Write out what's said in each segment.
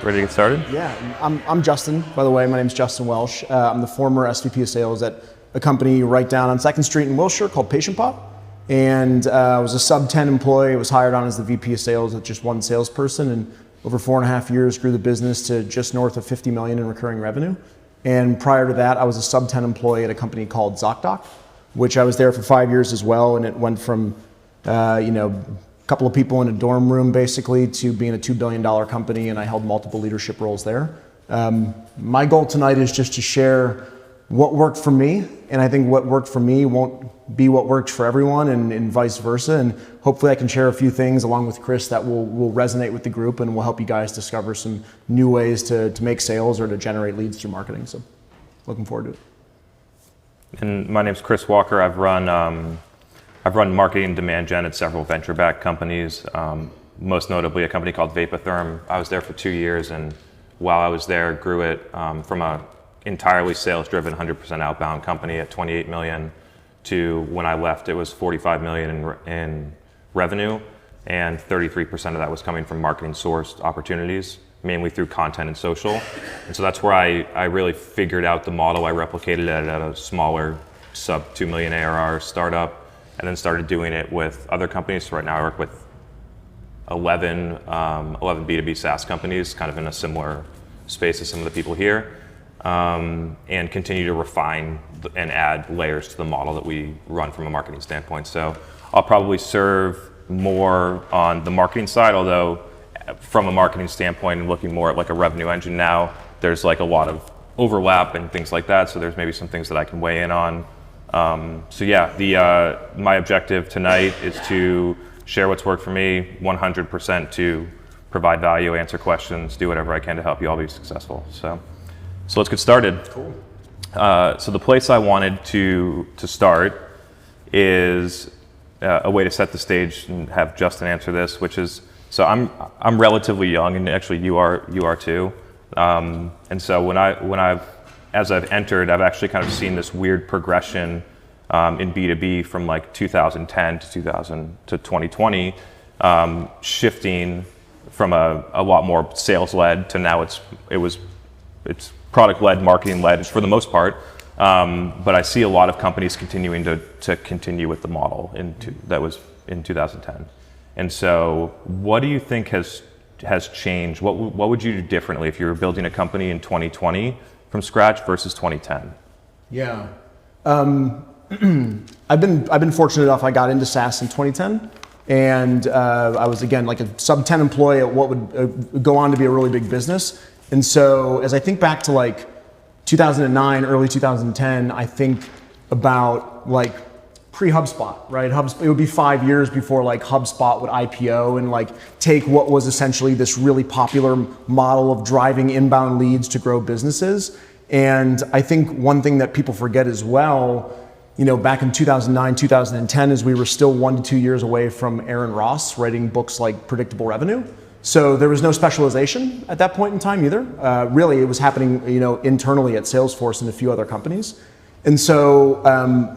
Ready to get started? Yeah, I'm Justin, by the way. My name's Justin Welsh. I'm the former SVP of sales at a company right down on 2nd Street in Wilshire called PatientPop. And I was a sub 10 employee. I was hired on as the VP of sales with just one salesperson, and over 4.5 years grew the business to just north of 50 million in recurring revenue. And prior to that, I was a sub 10 employee at a company called ZocDoc, which I was there for 5 years as well. And it went from, a couple of people in a dorm room basically to being a $2 billion company, and I held multiple leadership roles there. My goal tonight is just to share what worked for me, and I think what worked for me won't be what worked for everyone, and vice versa. And hopefully I can share a few things along with Chris that will resonate with the group and will help you guys discover some new ways to make sales or to generate leads through marketing. So looking forward to it. And my name's Chris Walker. I've run marketing and demand gen at several venture-backed companies, most notably a company called Vapotherm. I was there for 2 years, and while I was there, grew it from a entirely sales-driven, 100% outbound company at 28 million to when I left, it was 45 million in revenue, and 33% of that was coming from marketing-sourced opportunities, mainly through content and social. And so that's where I really figured out the model. I replicated it at a smaller sub 2 million ARR startup, and then started doing it with other companies. So right now I work with 11 B2B SaaS companies, kind of in a similar space as some of the people here, and continue to refine and add layers to the model that we run from a marketing standpoint. So I'll probably serve more on the marketing side, although from a marketing standpoint and looking more at like a revenue engine now, there's like a lot of overlap and things like that. So there's maybe some things that I can weigh in on. My objective tonight is to share what's worked for me 100%, to provide value, answer questions, do whatever I can to help you all be successful. So let's get started. Cool. So the place I wanted to start is a way to set the stage and have Justin answer this, which is, so I'm relatively young, and actually you are too. And so as I've entered, I've actually kind of seen this weird progression in B2B from like 2010 to 2020, shifting from a lot more sales-led to now it's product-led, marketing-led for the most part. But I see a lot of companies continuing to continue with the model that was in 2010. And so what do you think has changed? What would you do differently if you were building a company in 2020 from scratch versus 2010? Yeah, I've been fortunate enough. I got into SaaS in 2010, and I was again like a sub 10 employee at what would go on to be a really big business. And so as I think back to like 2009, early 2010, I think about like pre-HubSpot, right? It would be 5 years before like HubSpot would IPO and like take what was essentially this really popular model of driving inbound leads to grow businesses. And I think one thing that people forget as well, back in 2009, 2010, is we were still 1 to 2 years away from Aaron Ross writing books like Predictable Revenue. So there was no specialization at that point in time either. Really, it was happening, internally at Salesforce and a few other companies. And so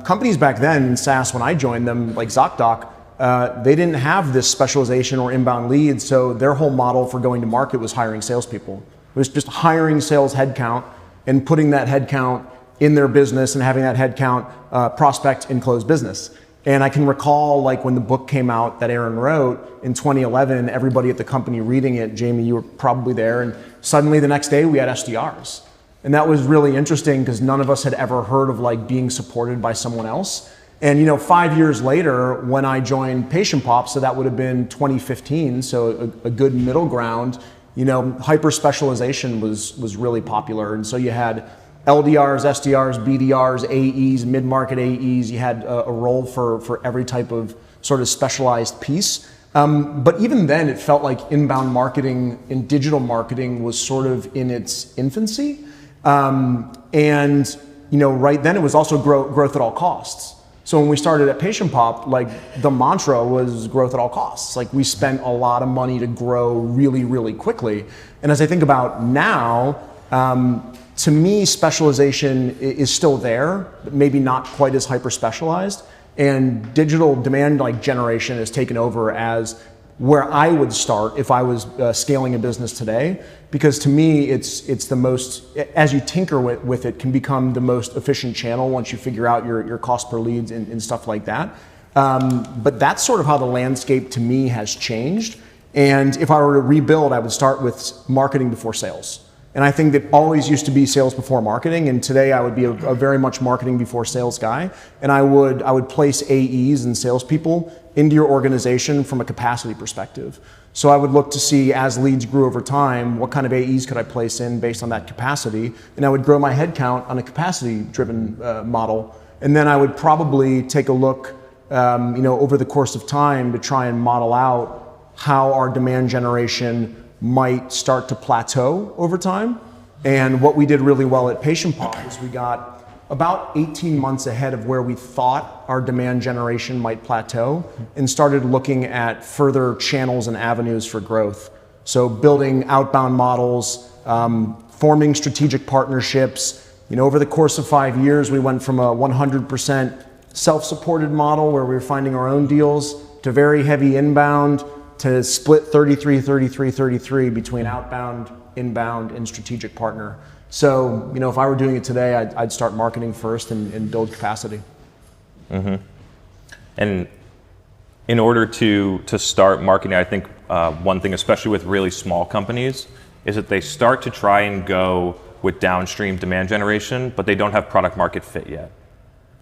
companies back then in SaaS, when I joined them, like ZocDoc, they didn't have this specialization or inbound leads. So their whole model for going to market was hiring salespeople. It was just hiring sales headcount and putting that headcount in their business and having that headcount prospect and close business. And I can recall like when the book came out that Aaron wrote in 2011, everybody at the company reading it, Jamie, you were probably there, and suddenly the next day we had SDRs. And that was really interesting because none of us had ever heard of like being supported by someone else. And 5 years later, when I joined PatientPop, so that would have been 2015, so a good middle ground, hyper specialization was really popular. And so you had LDRs, SDRs, BDRs, AEs, mid-market AEs. You had a role for every type of sort of specialized piece. But even then, it felt like inbound marketing and digital marketing was sort of in its infancy. Right then it was also growth at all costs. So when we started at PatientPop, like the mantra was growth at all costs. Like we spent a lot of money to grow really, really quickly. And as I think about now, to me, specialization is still there, but maybe not quite as hyper specialized. And digital demand generation has taken over as where I would start if I was scaling a business today, because to me, it's the most, as you tinker with it, can become the most efficient channel once you figure out your cost per leads and stuff like that. But that's sort of how the landscape to me has changed. And if I were to rebuild, I would start with marketing before sales. And I think that always used to be sales before marketing, and today I would be a very much marketing before sales guy. And I would place AEs and salespeople into your organization from a capacity perspective. So I would look to see, as leads grew over time, what kind of AEs could I place in based on that capacity, and I would grow my headcount on a capacity-driven model. And then I would probably take a look, over the course of time to try and model out how our demand generation might start to plateau over time. And what we did really well at Patient Pop is we got about 18 months ahead of where we thought our demand generation might plateau and started looking at further channels and avenues for growth. So building outbound models, forming strategic partnerships. Over the course of 5 years, we went from a 100% self-supported model where we were finding our own deals to very heavy inbound, to split 33 between outbound, inbound, and strategic partner. So, if I were doing it today, I'd start marketing first and build capacity. Mm-hmm. And in order to start marketing, I think one thing, especially with really small companies, is that they start to try and go with downstream demand generation, but they don't have product market fit yet.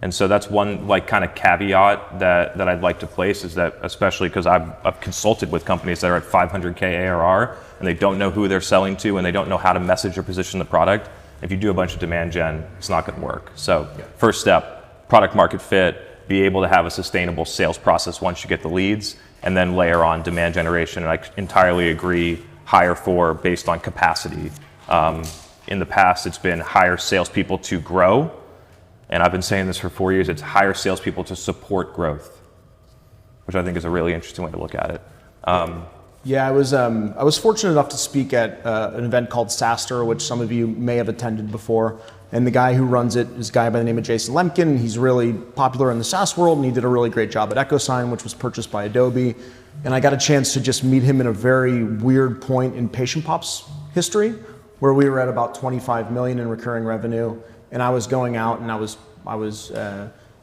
And so that's one kind of caveat that I'd like to place, is that, especially because I've consulted with companies that are at 500K ARR and they don't know who they're selling to and they don't know how to message or position the product. If you do a bunch of demand gen, it's not going to work. So first step, product market fit, be able to have a sustainable sales process once you get the leads, and then layer on demand generation. And I entirely agree, hire for based on capacity. In the past, it's been hire salespeople to grow. And I've been saying this for 4 years, it's hire salespeople to support growth, which I think is a really interesting way to look at it. I was fortunate enough to speak at an event called SaaStr, which some of you may have attended before. And the guy who runs it is a guy by the name of Jason Lemkin. He's really popular in the SaaS world, and he did a really great job at EchoSign, which was purchased by Adobe. And I got a chance to just meet him in a very weird point in Patient Pop's history, where we were at about 25 million in recurring revenue. And I was going out and I was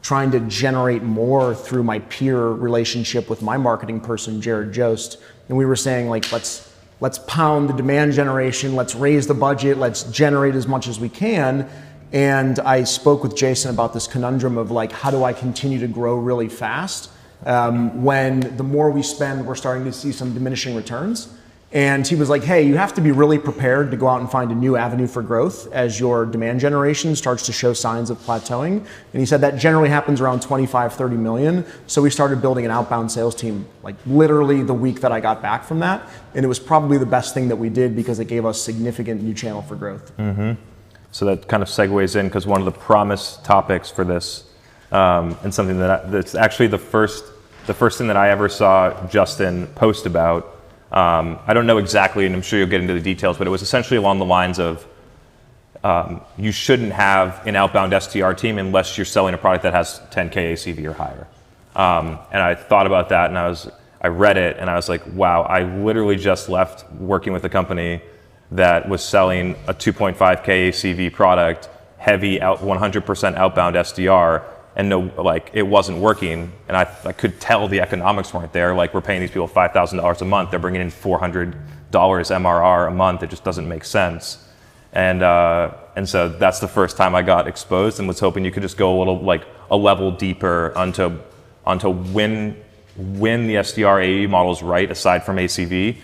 trying to generate more through my peer relationship with my marketing person, Jared Jost. And we were saying, let's pound the demand generation, let's raise the budget, let's generate as much as we can. And I spoke with Jason about this conundrum of how do I continue to grow really fast when the more we spend, we're starting to see some diminishing returns. And he was like, hey, you have to be really prepared to go out and find a new avenue for growth as your demand generation starts to show signs of plateauing. And he said that generally happens around 25, 30 million. So we started building an outbound sales team, literally the week that I got back from that. And it was probably the best thing that we did because it gave us significant new channel for growth. Mm-hmm. So that kind of segues in, because one of the promise topics for this, and something that's actually the first thing that I ever saw Justin post about. I don't know exactly, and I'm sure you'll get into the details, but it was essentially along the lines of you shouldn't have an outbound SDR team unless you're selling a product that has 10K ACV or higher. And I thought about that, and I read it, and I was like, wow, I literally just left working with a company that was selling a 2.5K ACV product, heavy 100% outbound SDR, and it wasn't working, and I could tell the economics weren't there. We're paying these people $5,000 a month, they're bringing in $400 MRR a month. It just doesn't make sense. And so that's the first time I got exposed, and was hoping you could just go a level deeper onto when the SDR AE model is right, aside from ACV,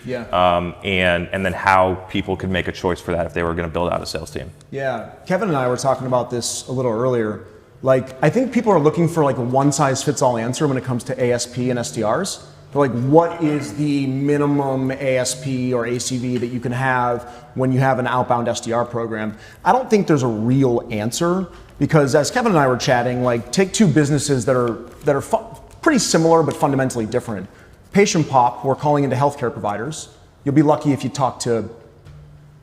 and then how people could make a choice for that if they were going to build out a sales team. Yeah, Kevin and I were talking about this a little earlier. I think people are looking for a one-size-fits-all answer when it comes to ASP and SDRs. They're what is the minimum ASP or ACV that you can have when you have an outbound SDR program? I don't think there's a real answer, because as Kevin and I were chatting, take two businesses that are pretty similar but fundamentally different. Patient Pop, we're calling into healthcare providers. You'll be lucky if you talk to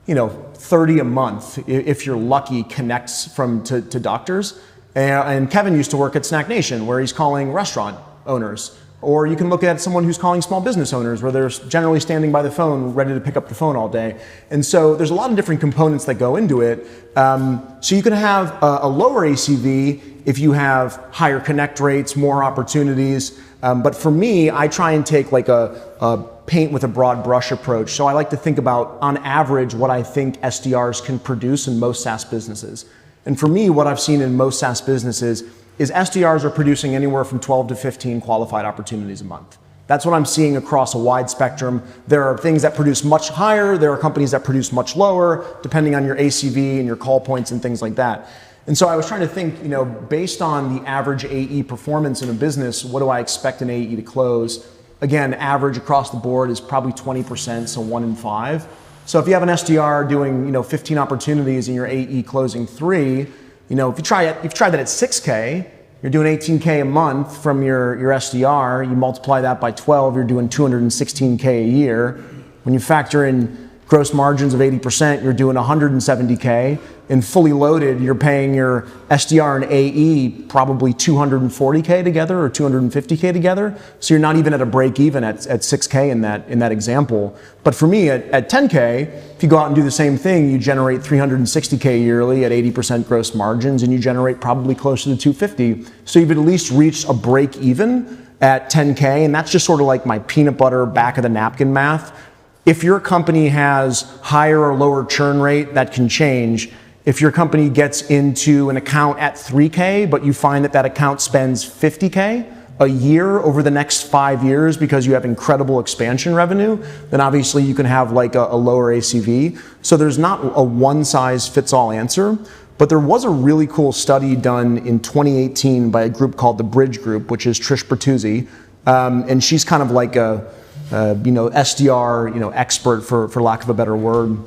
30 a month, if you're lucky, connects to doctors. And Kevin used to work at Snack Nation, where he's calling restaurant owners. Or you can look at someone who's calling small business owners, where they're generally standing by the phone, ready to pick up the phone all day. And so there's a lot of different components that go into it. So you can have a lower ACV if you have higher connect rates, more opportunities. But for me, I try and take like a paint with a broad brush approach. So I like to think about, on average, what I think SDRs can produce in most SaaS businesses. And for me, what I've seen in most SaaS businesses is SDRs are producing anywhere from 12 to 15 qualified opportunities a month. That's what I'm seeing across a wide spectrum. There are things that produce much higher. There are companies that produce much lower, depending on your ACV and your call points and things like that. And so I was trying to think, based on the average AE performance in a business, what do I expect an AE to close? Again, average across the board is probably 20%, so 1 in 5. So if you have an SDR doing 15 opportunities and your AE closing 3, if you try that at 6K, you're doing 18K a month from your SDR. You multiply that by 12, you're doing 216K a year. When you factor in gross margins of 80%, you're doing 170K. And fully loaded, you're paying your SDR and AE probably 240K together or 250K together. So you're not even at a break even at 6K in that example. But for me, at 10K, if you go out and do the same thing, you generate 360K yearly at 80% gross margins, and you generate probably closer to 250. So you've at least reached a break even at 10K, and that's just sort of like my peanut butter back of the napkin math. If your company has higher or lower churn rate, that can change. If your company gets into an account at 3K, but you find that account spends 50K a year over the next 5 years because you have incredible expansion revenue, then obviously you can have like a lower ACV. So there's not a one-size-fits-all answer, but there was a really cool study done in 2018 by a group called the Bridge Group, which is Trish Bertuzzi, and she's kind of like a SDR expert for lack of a better word.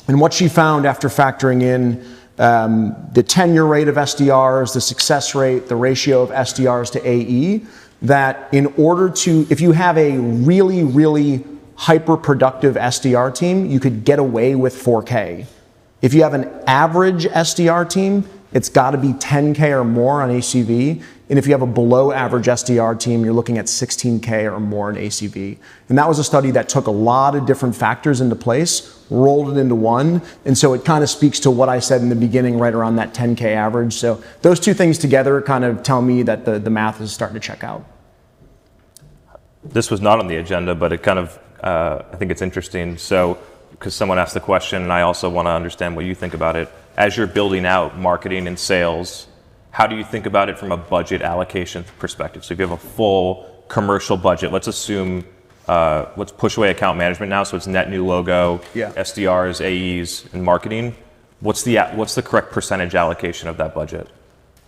And what she found after factoring in the tenure rate of SDRs, the success rate, the ratio of SDRs to AE, that if you have a really, really hyper-productive SDR team, you could get away with 4K. If you have an average SDR team, it's got to be 10K or more on ACV. And if you have a below average SDR team, you're looking at 16K or more in ACV. And that was a study that took a lot of different factors into place, rolled it into one. And so it kind of speaks to what I said in the beginning, right around that 10K average. So those two things together kind of tell me that the math is starting to check out. This was not on the agenda, but it kind of, I think it's interesting. So, because someone asked the question, and I also want to understand what you think about it. As you're building out marketing and sales, how do you think about it from a budget allocation perspective? So if you have a full commercial budget, let's assume, let's push away account management now, so it's net new logo, SDRs, AEs, and marketing. What's the correct percentage allocation of that budget?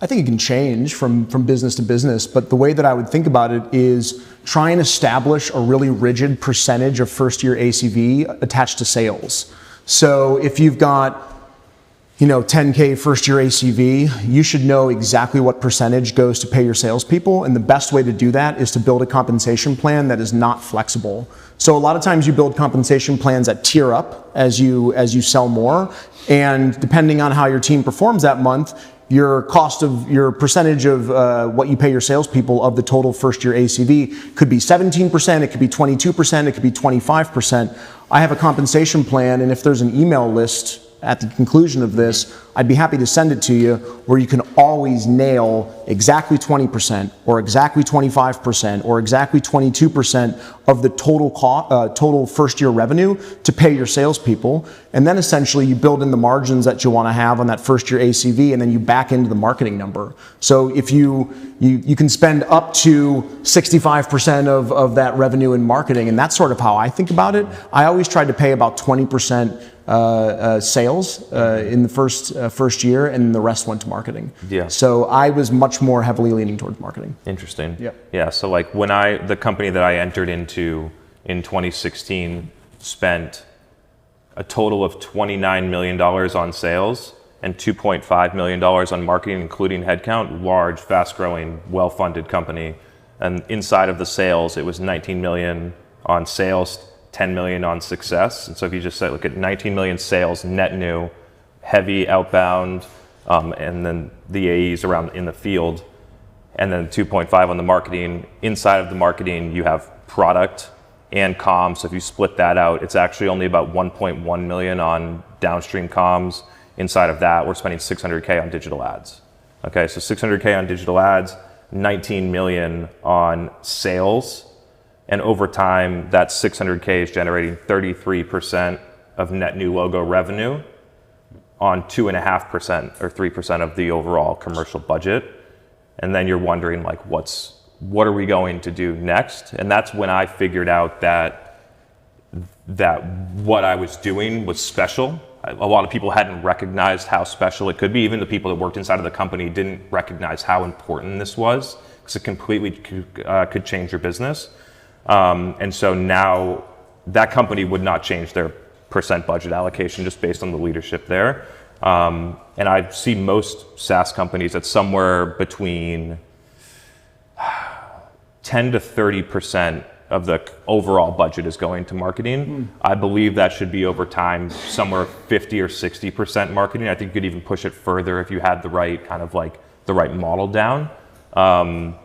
I think it can change from business to business, but the way that I would think about it is try and establish a really rigid percentage of first year ACV attached to sales. So if you've got 10K first year ACV, you should know exactly what percentage goes to pay your salespeople. And the best way to do that is to build a compensation plan that is not flexible. So a lot of times you build compensation plans that tier up as you sell more. And depending on how your team performs that month, your percentage of what you pay your salespeople of the total first year ACV could be 17%, it could be 22%, it could be 25%. I have a compensation plan, and if there's an email list at the conclusion of this, I'd be happy to send it to you, where you can always nail exactly 20% or exactly 25% or exactly 22% of the total first year revenue to pay your salespeople. And then essentially you build in the margins that you want to have on that first year ACV, and then you back into the marketing number. So if you can spend up to 65% of that revenue in marketing, and that's sort of how I think about it. I always try to pay about 20% sales in the first year, and the rest went to marketing. Yeah. So I was much more heavily leaning towards marketing. Interesting. Yeah. Yeah. So like the company that I entered into in 2016 spent a total of $29 million on sales and $2.5 million on marketing, including headcount. Large, fast-growing, well-funded company. And inside of the sales, it was 19 million on sales, 10 million on success. And so if you just look at 19 million sales, net new, heavy outbound, and then the AEs around in the field, and then 2.5 on the marketing. Inside of the marketing, you have product and comms. So if you split that out, it's actually only about 1.1 million on downstream comms. Inside of that, we're spending 600K on digital ads. Okay, so 600K on digital ads, 19 million on sales. And over time, that 600K is generating 33% of net new logo revenue on 2.5% or 3% of the overall commercial budget. And then you're wondering, like, what are we going to do next? And that's when I figured out that what I was doing was special. A lot of people hadn't recognized how special it could be. Even the people that worked inside of the company didn't recognize how important this was, because it completely could change your business. And so now that company would not change their percent budget allocation just based on the leadership there. And I see most SaaS companies at somewhere between 10 to 30% of the overall budget is going to marketing. I believe that should be over time somewhere 50 or 60% marketing. I think you could even push it further if you had the right kind of like the right model down. And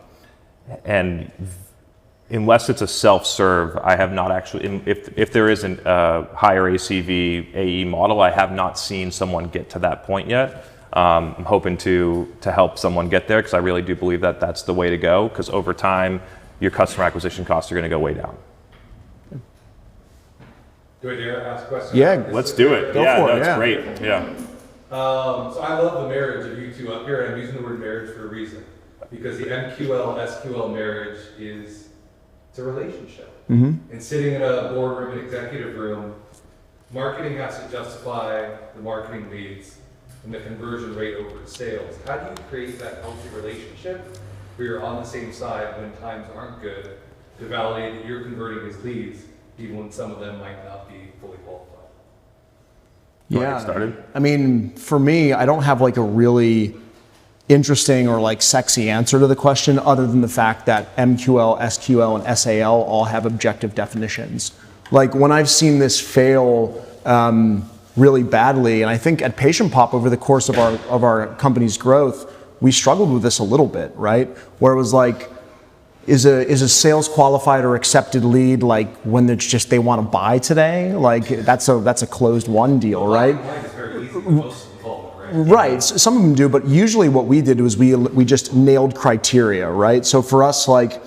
unless it's a self-serve, I have not actually, if there isn't a higher ACV AE model, I have not seen someone get to that point yet. I'm hoping to help someone get there, because I really do believe that that's the way to go, because over time, your customer acquisition costs are going to go way down. Do I dare ask a question? Yeah, let's do it. Go for it, That's yeah. great. Yeah. So I love the marriage of you two up here, and I'm using the word marriage for a reason. Because the MQL, SQL marriage it's a relationship. And sitting in a boardroom, an executive room, marketing has to justify the marketing leads and the conversion rate over to sales. How do you create that healthy relationship where you're on the same side when times aren't good, to validate that you're converting his leads, even when some of them might not be fully qualified? Yeah. Started? I mean, for me, I don't have like a really interesting or like sexy answer to the question, other than the fact that MQL, SQL, and SAL all have objective definitions. Like when I've seen this fail really badly, and I think at Patient Pop over the course of our company's growth, we struggled with this a little bit, right? Where it was like, is a sales qualified or accepted lead like when it's just they want to buy today? Like that's a closed won deal, right? Mine is very easy, most of them fall, right? Right, some of them do, but usually what we did was we just nailed criteria, right? So for us, like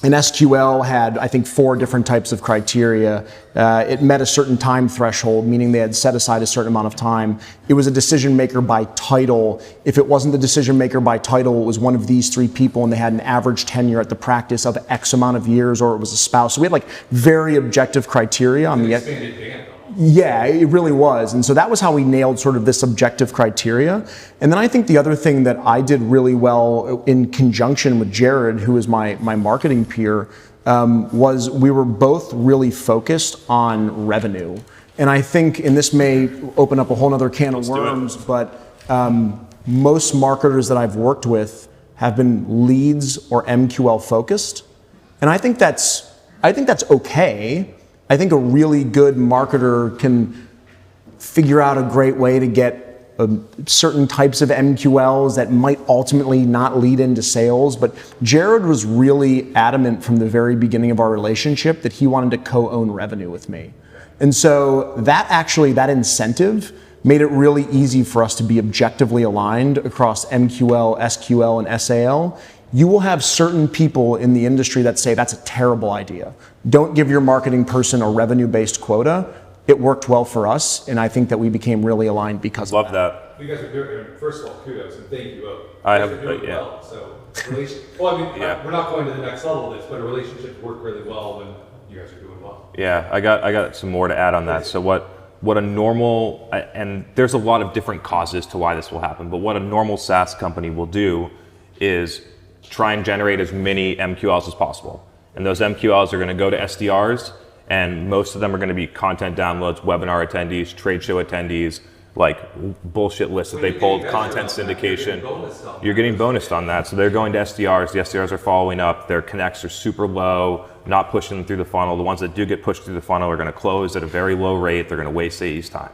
an SQL had, I think, 4 different types of criteria. It met a certain time threshold, meaning they had set aside a certain amount of time. It was a decision maker by title. If it wasn't the decision maker by title, it was one of these 3 people, and they had an average tenure at the practice of X amount of years, or it was a spouse. So we had like very objective criteria on the Expanded band almost. Yeah, it really was. And so that was how we nailed sort of this objective criteria. And then I think the other thing that I did really well in conjunction with Jared, who is my marketing peer, was we were both really focused on revenue. And I think, and this may open up a whole other can of worms, but most marketers that I've worked with have been leads or MQL focused. And I think that's okay. I think a really good marketer can figure out a great way to get certain types of MQLs that might ultimately not lead into sales. But Jared was really adamant from the very beginning of our relationship that he wanted to co-own revenue with me. And so that incentive made it really easy for us to be objectively aligned across MQL, SQL, and SAL. You will have certain people in the industry that say that's a terrible idea. Don't give your marketing person a revenue-based quota. It worked well for us, and I think that we became really aligned because Love of that. You guys are doing, first of all, kudos and thank you both. I You guys have- are doing yeah. well. So, well, I mean, Yeah. we're not going to the next level of this, but a relationship worked really well when you guys are doing well. Yeah, I got some more to add on that. So what a normal, and there's a lot of different causes to why this will happen, but what a normal SaaS company will do is try and generate as many MQLs as possible. And those MQLs are going to go to SDRs, and most of them are going to be content downloads, webinar attendees, trade show attendees, like bullshit lists that they pulled, content syndication. You're getting bonused on that. So they're going to SDRs. The SDRs are following up. Their connects are super low, not pushing them through the funnel. The ones that do get pushed through the funnel are going to close at a very low rate. They're going to waste AE's time.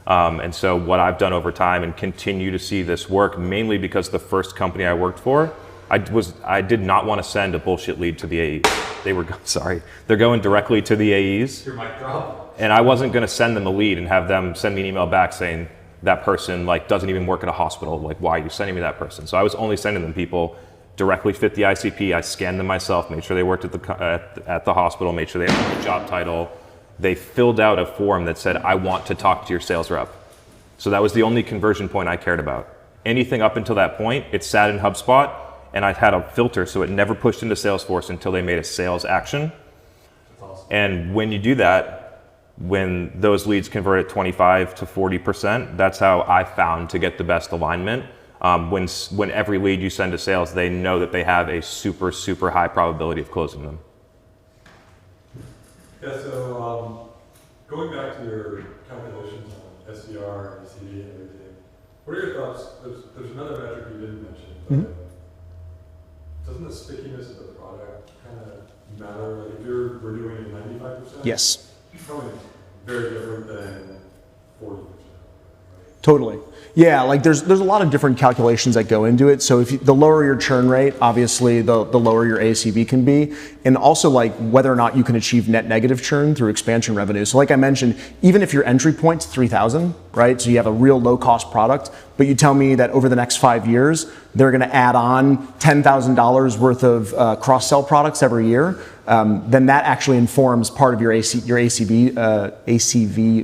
And so what I've done over time and continue to see this work, mainly because the first company I worked for, I did not want to send a bullshit lead to the AEs. They're going directly to the AEs. Your mic drop. And I wasn't going to send them a lead and have them send me an email back saying that person like doesn't even work at a hospital. Like, why are you sending me that person? So I was only sending them people directly fit the ICP. I scanned them myself, made sure they worked at the hospital, made sure they had the right job title. They filled out a form that said, I want to talk to your sales rep. So that was the only conversion point I cared about. Anything up until that point, it sat in HubSpot, and I had a filter so it never pushed into Salesforce until they made a sales action. That's awesome. And when you do that, when those leads convert at 25 to 40%, that's how I found to get the best alignment. When every lead you send to sales, they know that they have a super, super high probability of closing them. Yeah, so going back to your calculations on SDR, ACV, and everything, what are your thoughts? There's another metric you didn't mention, but doesn't the stickiness of the product kind of matter? Like if we're doing it 95%, Yes. it's probably very different than 40%. Right? Totally. Yeah, like there's a lot of different calculations that go into it. So if the lower your churn rate, obviously the lower your ACV can be, and also like whether or not you can achieve net negative churn through expansion revenue. So like I mentioned, even if your entry point's 3,000, right? So you have a real low cost product, but you tell me that over the next 5 years, they're going to add on $10,000 worth of cross-sell products every year, then that actually informs part of your ACV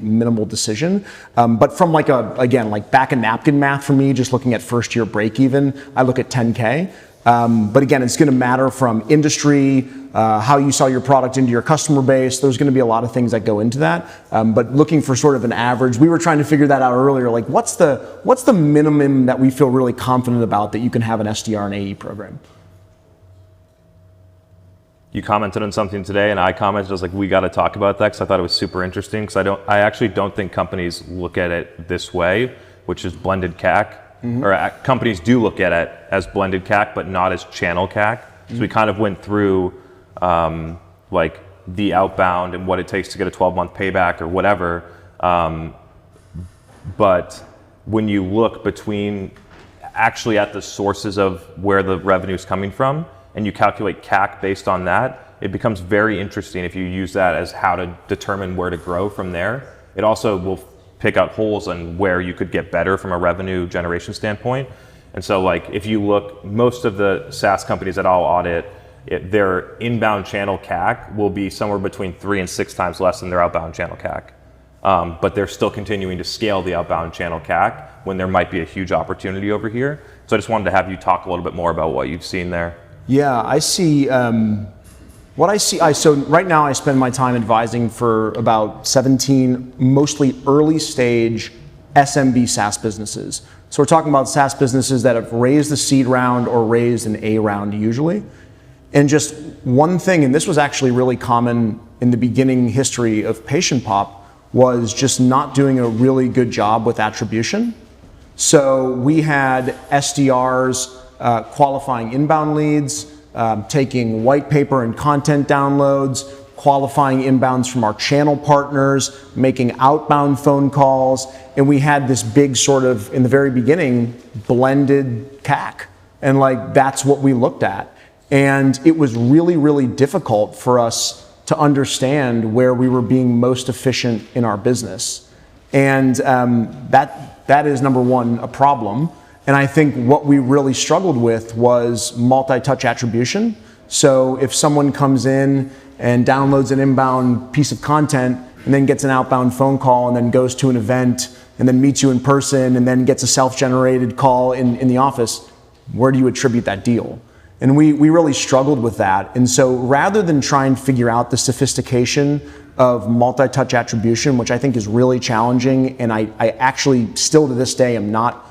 minimal decision. But from like like back of napkin math for me, just looking at first year break even, I look at 10K. But again, it's going to matter from industry, how you sell your product into your customer base. There's going to be a lot of things that go into that. But looking for sort of an average, we were trying to figure that out earlier. Like, what's the minimum that we feel really confident about that you can have an SDR and AE program? You commented on something today, and I commented, I was like, we got to talk about that because I thought it was super interesting. Because I actually don't think companies look at it this way, which is blended CAC. Or companies do look at it as blended CAC, but not as channel CAC. So we kind of went through like the outbound and what it takes to get a 12-month payback or whatever. But when you look between actually at the sources of where the revenue is coming from, and you calculate CAC based on that, it becomes very interesting if you use that as how to determine where to grow from there. It also will pick out holes on where you could get better from a revenue generation standpoint. And so like if you look, most of the SaaS companies that I'll audit, their inbound channel CAC will be somewhere between 3 and 6 times less than their outbound channel CAC. But they're still continuing to scale the outbound channel CAC when there might be a huge opportunity over here. So I just wanted to have you talk a little bit more about what you've seen there. Yeah, I see. What I see, so right now I spend my time advising for about 17 mostly early stage SMB SaaS businesses. So we're talking about SaaS businesses that have raised the seed round or raised an A round usually. And just one thing, and this was actually really common in the beginning history of Patient Pop, was just not doing a really good job with attribution. So we had SDRs qualifying inbound leads, taking white paper and content downloads, qualifying inbounds from our channel partners, making outbound phone calls, and we had this big sort of, in the very beginning, blended CAC. And like, that's what we looked at. And it was really, really difficult for us to understand where we were being most efficient in our business. And that is, number one, a problem. And I think what we really struggled with was multi-touch attribution. So if someone comes in and downloads an inbound piece of content and then gets an outbound phone call and then goes to an event and then meets you in person and then gets a self-generated call in the office, where do you attribute that deal? And we really struggled with that. And so rather than try and figure out the sophistication of multi-touch attribution, which I think is really challenging, and I actually still to this day am not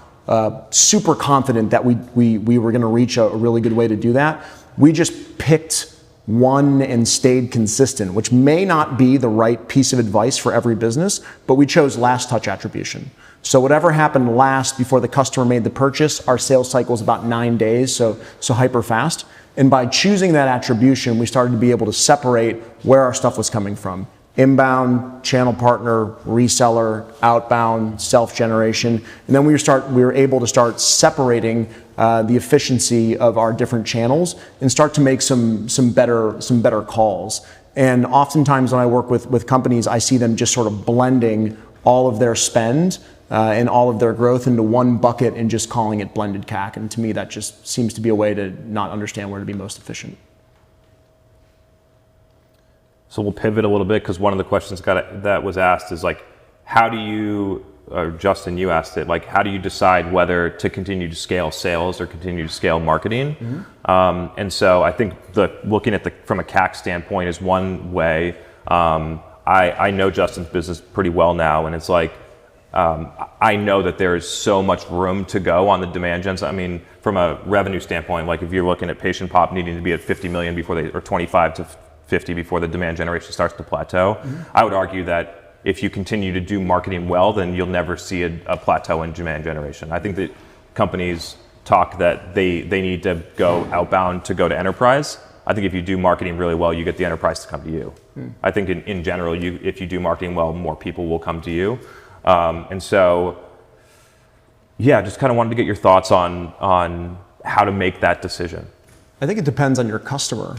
super confident that we were going to reach a really good way to do that. We just picked one and stayed consistent, which may not be the right piece of advice for every business, but we chose last touch attribution. So whatever happened last before the customer made the purchase, our sales cycle is about 9 days, so hyper fast. And by choosing that attribution, we started to be able to separate where our stuff was coming from. inbound, channel partner, reseller, outbound, self-generation. And then we were able to start separating the efficiency of our different channels and start to make some better calls. And oftentimes when I work with companies, I see them just sort of blending all of their spend and all of their growth into one bucket and just calling it blended CAC. And to me, that just seems to be a way to not understand where to be most efficient. So we'll pivot a little bit because one of the questions that was asked is like, how do you, or Justin, you asked it, like, how do you decide whether to continue to scale sales or continue to scale marketing? Mm-hmm. And so I think looking at from a CAC standpoint is one way. I know Justin's business pretty well now, and it's like, I know that there is so much room to go on the demand gen. I mean, from a revenue standpoint, like if you're looking at patient pop needing to be at 50 million or 25 to 50 before the demand generation starts to plateau. Mm-hmm. I would argue that if you continue to do marketing well, then you'll never see a plateau in demand generation. I think that companies talk that they need to go outbound to go to enterprise. I think if you do marketing really well, you get the enterprise to come to you. I think in general, if you do marketing well, more people will come to you. And so, yeah, just kind of wanted to get your thoughts on how to make that decision. I think it depends on your customer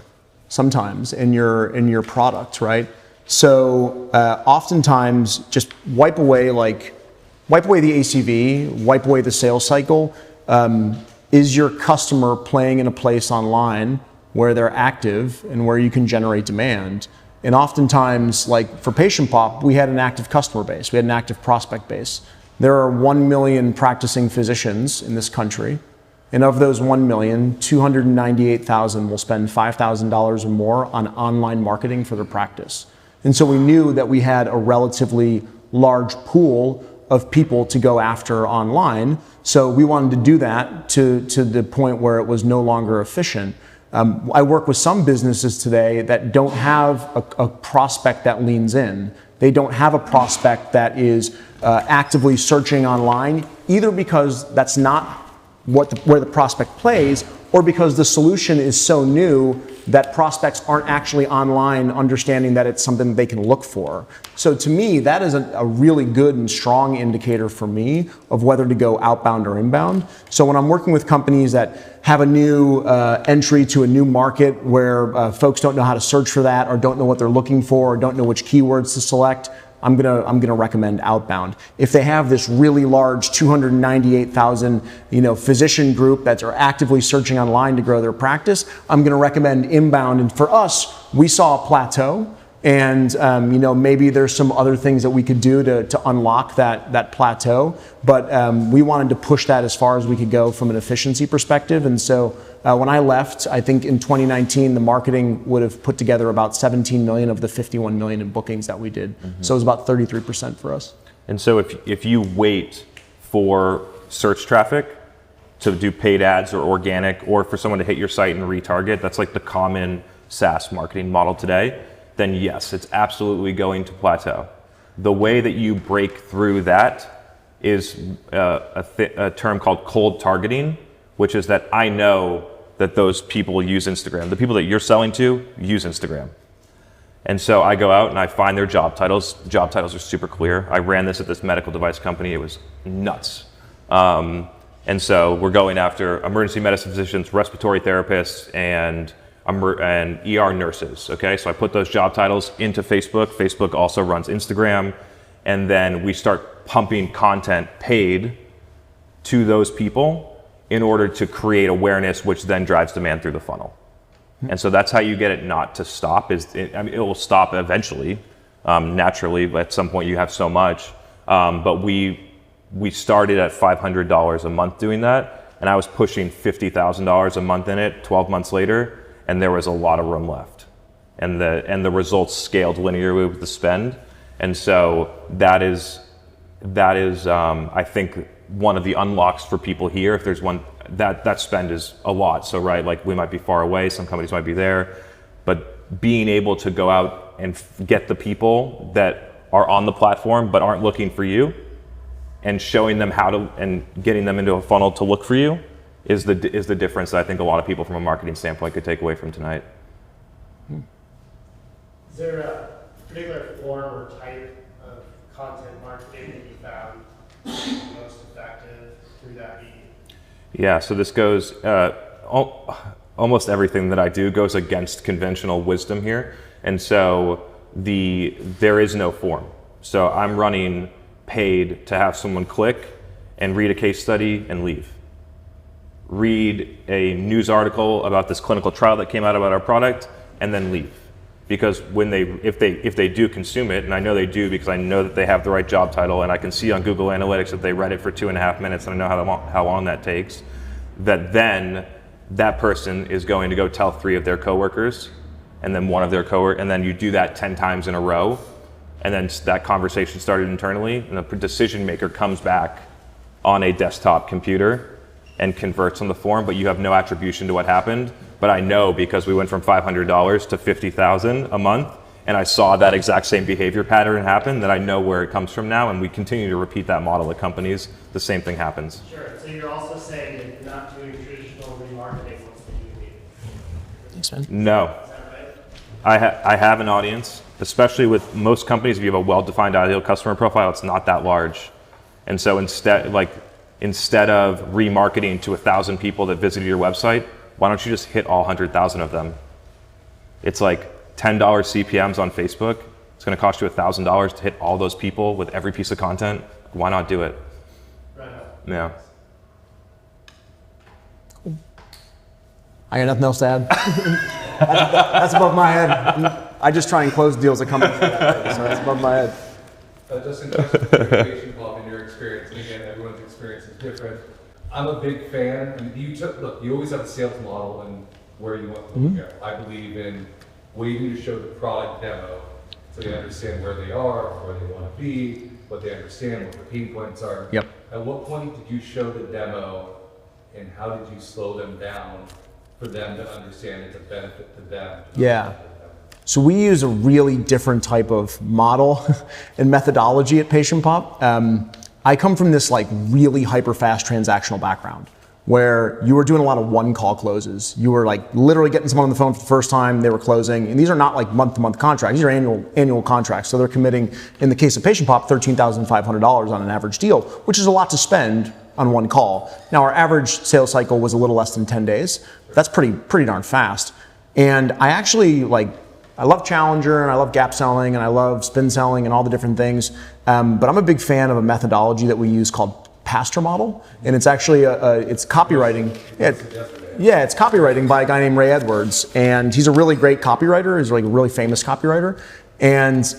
sometimes in your product, right? So oftentimes just wipe away the ACV, wipe away the sales cycle. Is your customer playing in a place online where they're active and where you can generate demand? And oftentimes, like for Patient Pop, we had an active customer base. We had an active prospect base. There are 1 million practicing physicians in this country. And of those 1 million, 298,000 will spend $5,000 or more on online marketing for their practice. And so we knew that we had a relatively large pool of people to go after online. So we wanted to do that to the point where it was no longer efficient. I work with some businesses today that don't have a prospect that leans in. They don't have a prospect that is actively searching online, either because that's not where the prospect plays, or because the solution is so new that prospects aren't actually online understanding that it's something they can look for. So to me, that is a really good and strong indicator for me of whether to go outbound or inbound. So when I'm working with companies that have a new entry to a new market where folks don't know how to search for that, or don't know what they're looking for, or don't know which keywords to select, I'm gonna recommend outbound. If they have this really large 298,000 physician group that are actively searching online to grow their practice, I'm gonna recommend inbound. And for us, we saw a plateau, and maybe there's some other things that we could do to unlock that plateau. But we wanted to push that as far as we could go from an efficiency perspective. And so when I left, I think in 2019, the marketing would have put together about 17 million of the 51 million in bookings that we did. Mm-hmm. So it was about 33% for us. And so if you wait for search traffic to do paid ads or organic, or for someone to hit your site and retarget, that's like the common SaaS marketing model today, then yes, it's absolutely going to plateau. The way that you break through that is a term called cold targeting, which is that I know that those people use Instagram. The people that you're selling to use Instagram. And so I go out and I find their job titles. Job titles are super clear. I ran this at this medical device company. It was nuts. And so we're going after emergency medicine physicians, respiratory therapists, and ER nurses, okay? So I put those job titles into Facebook. Facebook also runs Instagram. And then we start pumping content paid to those people in order to create awareness, which then drives demand through the funnel. And so that's how you get it not to stop. It will stop eventually, naturally, but at some point you have so much. But we started at $500 a month doing that, and I was pushing $50,000 a month in it 12 months later, and there was a lot of room left. And the results scaled linearly with the spend. And so that is I think one of the unlocks for people here. If there's one, that spend is a lot. So right, like we might be far away, some companies might be there, but being able to go out and get the people that are on the platform but aren't looking for you, and showing them how to, and getting them into a funnel to look for you, is the difference that I think a lot of people from a marketing standpoint could take away from tonight. Is there particular form or type of content marketing that you found most effective through that medium? Yeah, so this goes, almost everything that I do goes against conventional wisdom here. And so there is no form. So I'm running paid to have someone click and read a case study and leave. Read a news article about this clinical trial that came out about our product and then leave. Because if they do consume it, and I know they do because I know that they have the right job title and I can see on Google Analytics that they read it for 2.5 minutes and I know how long that takes, then that person is going to go tell 3 of their coworkers, and then one of their coworkers, and then you do that 10 times in a row, and then that conversation started internally, and the decision maker comes back on a desktop computer and converts on the form, but you have no attribution to what happened. But I know because we went from $500 to $50,000 a month, and I saw that exact same behavior pattern happen, that I know where it comes from now, and we continue to repeat that model at companies. The same thing happens. Sure. So you're also saying that you're not doing traditional remarketing once they do meet. Thanks, man. No. Is that right? I have an audience, especially with most companies. If you have a well-defined ideal customer profile, it's not that large. And so instead of remarketing to 1,000 people that visited your website, why don't you just hit all 100,000 of them? It's like $10 CPMs on Facebook. It's going to cost you $1,000 to hit all those people with every piece of content. Why not do it? Right on. Yeah. I got nothing else to add. That's above my head. I just try and close deals that come in, so that's above my head. Justin, question for in your experience, and again, everyone's experience is different. I'm a big fan, and you always have a sales model and where you want them to go. I believe in waiting to show the product demo so they understand where they are, where they want to be, what they understand, what the pain points are. Yep. At what point did you show the demo, and how did you slow them down for them to understand it's a benefit to them? Yeah. So we use a really different type of model and methodology at Patient Pop. I come from this like really hyper fast transactional background where you were doing a lot of one call closes. You were like literally getting someone on the phone for the first time, they were closing. And these are not like month to month contracts, these are annual contracts. So they're committing, in the case of Patient Pop, $13,500 on an average deal, which is a lot to spend on one call. Now our average sales cycle was a little less than 10 days. That's pretty darn fast. And I actually I love Challenger and I love gap selling and I love spin selling and all the different things. But I'm a big fan of a methodology that we use called Pastor model. And it's actually, it's copywriting. It's copywriting by a guy named Ray Edwards. And he's a really great copywriter. He's like a really famous copywriter. And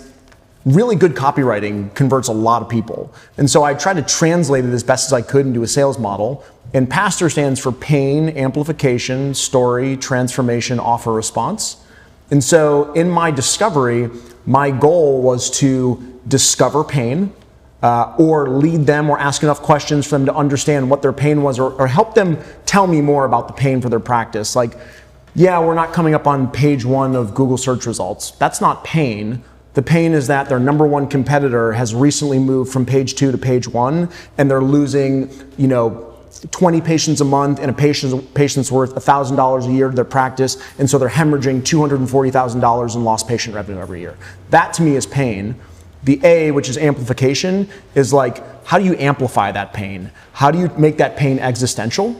really good copywriting converts a lot of people. And so I tried to translate it as best as I could into a sales model. And Pastor stands for pain, amplification, story, transformation, offer, response. And so in my discovery, my goal was to discover pain or lead them or ask enough questions for them to understand what their pain was or help them tell me more about the pain for their practice. Like, yeah, we're not coming up on page 1 of Google search results. That's not pain. The pain is that their number 1 competitor has recently moved from page 2 to page 1 and they're losing, 20 patients a month and a patient's worth $1,000 a year to their practice, and so they're hemorrhaging $240,000 in lost patient revenue every year. That to me is pain. The A, which is amplification, is like, how do you amplify that pain? How do you make that pain existential?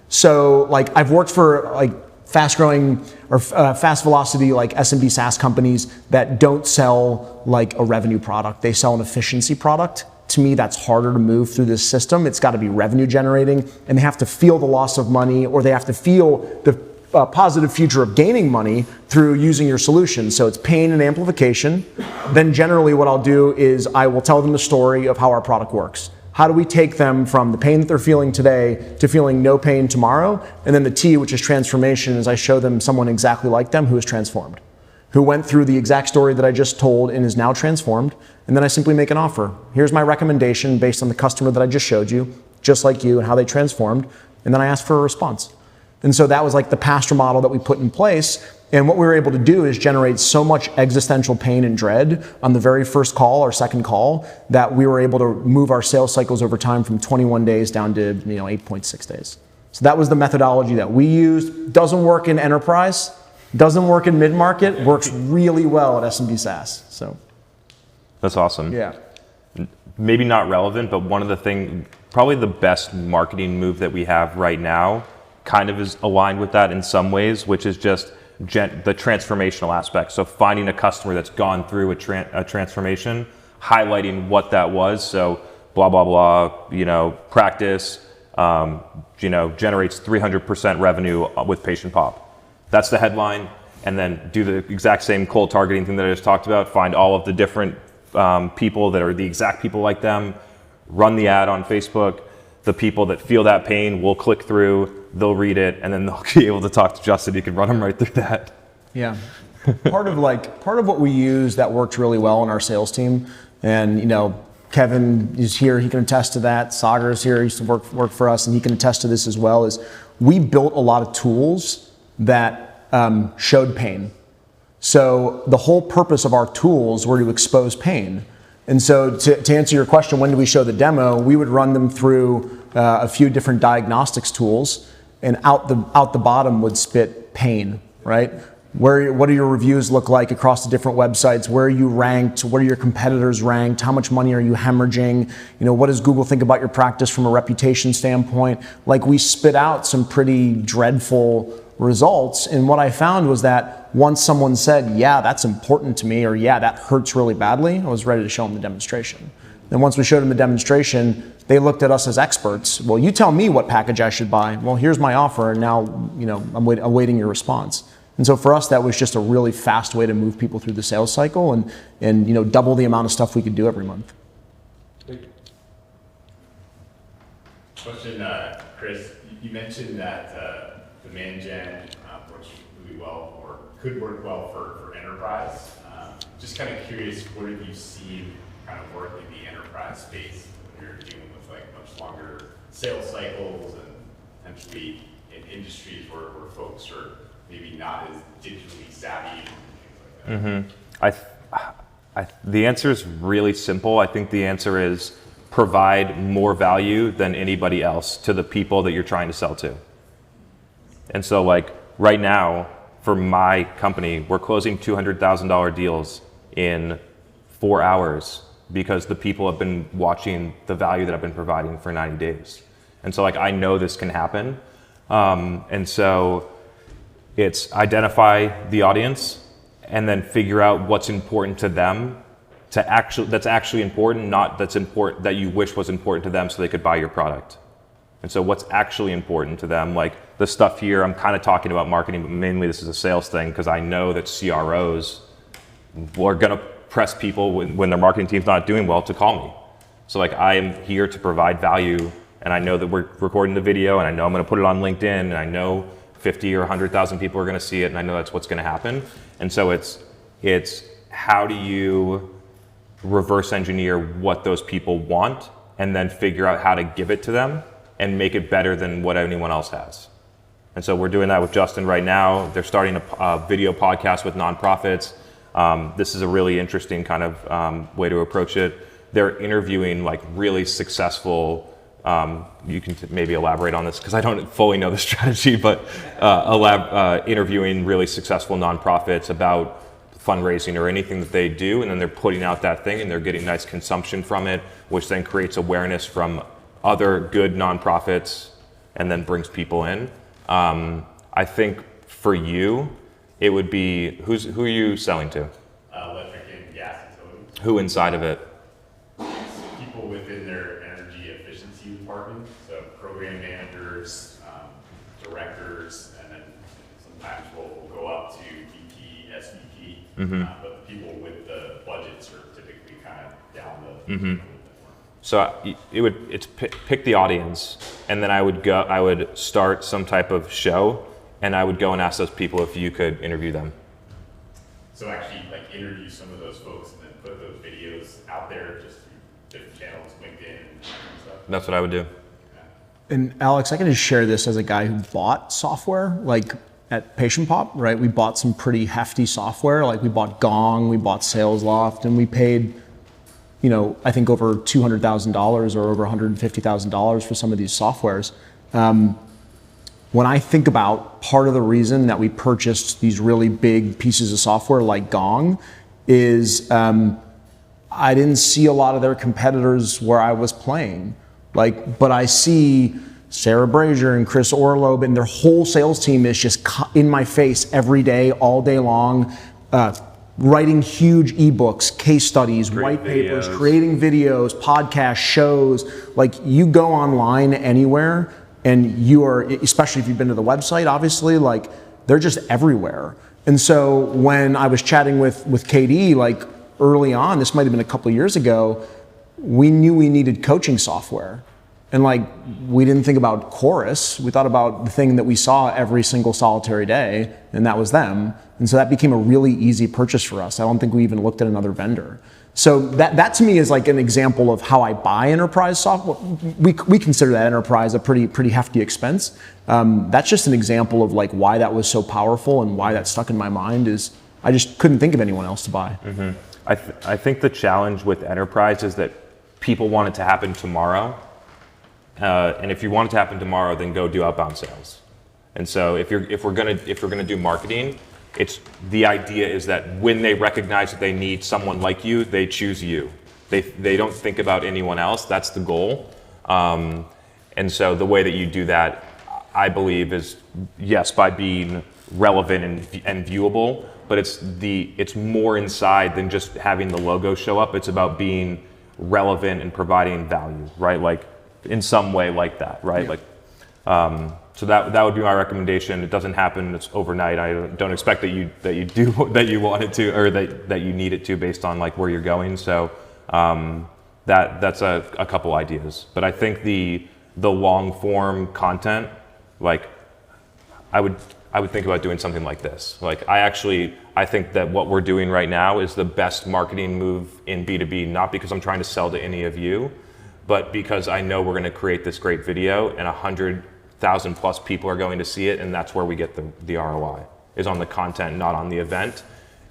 So I've worked for fast growing or fast velocity SMB SaaS companies that don't sell a revenue product, they sell an efficiency product. To me, that's harder to move through this system. It's got to be revenue generating, and they have to feel the loss of money, or they have to feel the positive future of gaining money through using your solution. So it's pain and amplification. Then generally what I'll do is I will tell them the story of how our product works. How do we take them from the pain that they're feeling today to feeling no pain tomorrow? And then the T, which is transformation, is I show them someone exactly like them who is transformed, who went through the exact story that I just told and is now transformed. And then I simply make an offer. Here's my recommendation based on the customer that I just showed you, just like you, and how they transformed. And then I ask for a response. And so that was the Pastor model that we put in place. And what we were able to do is generate so much existential pain and dread on the very first call or second call that we were able to move our sales cycles over time from 21 days down to 8.6 days. So that was the methodology that we used. Doesn't work in enterprise. Doesn't work in mid-market, works really well at SMB SaaS. So That's awesome. yeah. Maybe not relevant, but one of the things, probably the best marketing move that we have right now kind of is aligned with that in some ways, which is just the transformational aspect. So finding a customer that's gone through a transformation, highlighting what that was. So blah, blah, blah, practice, generates 300% revenue with patient pop. That's the headline. And then do the exact same cold targeting thing that I just talked about, find all of the different people that are the exact people like them, run the ad on Facebook. The people that feel that pain will click through, they'll read it, and then they'll be able to talk to Justin. You can run them right through that. Yeah. Part of what we use that worked really well in our sales team, and Kevin is here, he can attest to that. Sagar is here, he used to work for us, and he can attest to this as well, is we built a lot of tools that showed pain. So the whole purpose of our tools were to expose pain. And so to answer your question, when do we show the demo, we would run them through a few different diagnostics tools, and out the bottom would spit pain, right? What do your reviews look like across the different websites? Where are you ranked? What are your competitors ranked? How much money are you hemorrhaging? What does Google think about your practice from a reputation standpoint? Like, we spit out some pretty dreadful results. And what I found was that once someone said, yeah, that's important to me, or yeah, that hurts really badly, I was ready to show them the demonstration. Then once we showed them the demonstration, they looked at us as experts. Well, you tell me what package I should buy. Well, here's my offer, and now I'm awaiting your response. And so for us, that was just a really fast way to move people through the sales cycle and double the amount of stuff we could do every month. Question, Chris, you mentioned that demand gen works really well, or could work well for enterprise. Just kind of curious, what have you seen kind of work in the enterprise space when you're dealing with like much longer sales cycles and potentially in industries where folks are maybe not as digitally savvy and things like that? The answer is really simple. I think the answer is provide more value than anybody else to the people that you're trying to sell to. And so like right now, for my company, we're closing $200,000 deals in 4 hours because the people have been watching the value that I've been providing for 90 days. And so like, I know this can happen. And so it's identify the audience and then figure out what's important to them that's actually important, not that's important that you wish was important to them so they could buy your product. And so what's actually important to them, like the stuff here, I'm kind of talking about marketing, but mainly this is a sales thing because I know that CROs are going to press people when their marketing team's not doing well to call me. So like, I am here to provide value, and I know that we're recording the video, and I know I'm going to put it on LinkedIn, and I know 50 or 100,000 people are going to see it, and I know that's what's going to happen. And so it's how do you reverse engineer what those people want and then figure out how to give it to them and make it better than what anyone else has. And so we're doing that with Justin right now. They're starting a video podcast with nonprofits. This is a really interesting kind of way to approach it. They're interviewing like really successful, you can maybe elaborate on this because I don't fully know the strategy, but interviewing really successful nonprofits about fundraising or anything that they do, and then they're putting out that thing and they're getting nice consumption from it, which then creates awareness from other good nonprofits and then brings people in. I think for you, it would be, who are you selling to? Electric and gas utilities. Who inside of it? People within their energy efficiency department, so program managers, directors, and then sometimes we'll go up to VP, SVP, but the people with the budgets are typically kind of down the So it's pick the audience, and then I would start some type of show, and I would go and ask those people if you could interview them. So actually, like, interview some of those folks and then put those videos out there just through different channels, LinkedIn and stuff. That's what I would do. And Alex, I can just share this as a guy who bought software, like at Patient Pop, right? We bought some pretty hefty software, like we bought Gong, we bought SalesLoft, and we paid, I think over $200,000 or over $150,000 for some of these softwares. when I think about part of the reason that we purchased these really big pieces of software like Gong is I didn't see a lot of their competitors where I was playing. But I see Sarah Brazier and Chris Orlob and their whole sales team is just in my face every day, all day long, writing huge ebooks, case studies, white papers, creating videos, podcasts, shows. Like, you go online anywhere and you are, especially if you've been to the website, obviously, like, they're just everywhere. And so when I was chatting with KD, like, early on, this might have been a couple of years ago, we knew we needed coaching software. And like, we didn't think about Chorus. We thought about the thing that we saw every single solitary day, and that was them. And so that became a really easy purchase for us. I don't think we even looked at another vendor. So that to me is like an example of how I buy enterprise software. We consider that enterprise a pretty hefty expense. That's just an example of like why that was so powerful and why that stuck in my mind is I just couldn't think of anyone else to buy. Mm-hmm. I think the challenge with enterprise is that people want it to happen tomorrow. And if you want it to happen tomorrow, then go do outbound sales. And so if we're gonna do marketing, it's the idea is that when they recognize that they need someone like you, they choose you. They don't think about anyone else. That's the goal. And so the way that you do that, I believe, is yes, by being relevant and viewable, but it's more inside than just having the logo show up. It's about being relevant and providing value, right? Like in some way like that, right? Yeah. So that would be my recommendation. It doesn't happen. It's overnight. I don't expect that you do that you want it to, or that you need it to, based on like where you're going. So that's a couple ideas. But I think the long form content, like I would think about doing something like this. Like I think that what we're doing right now is the best marketing move in B2B, not because I'm trying to sell to any of you, but because I know we're going to create this great video and 100,000 plus people are going to see it, and that's where we get the ROI, is on the content, not on the event.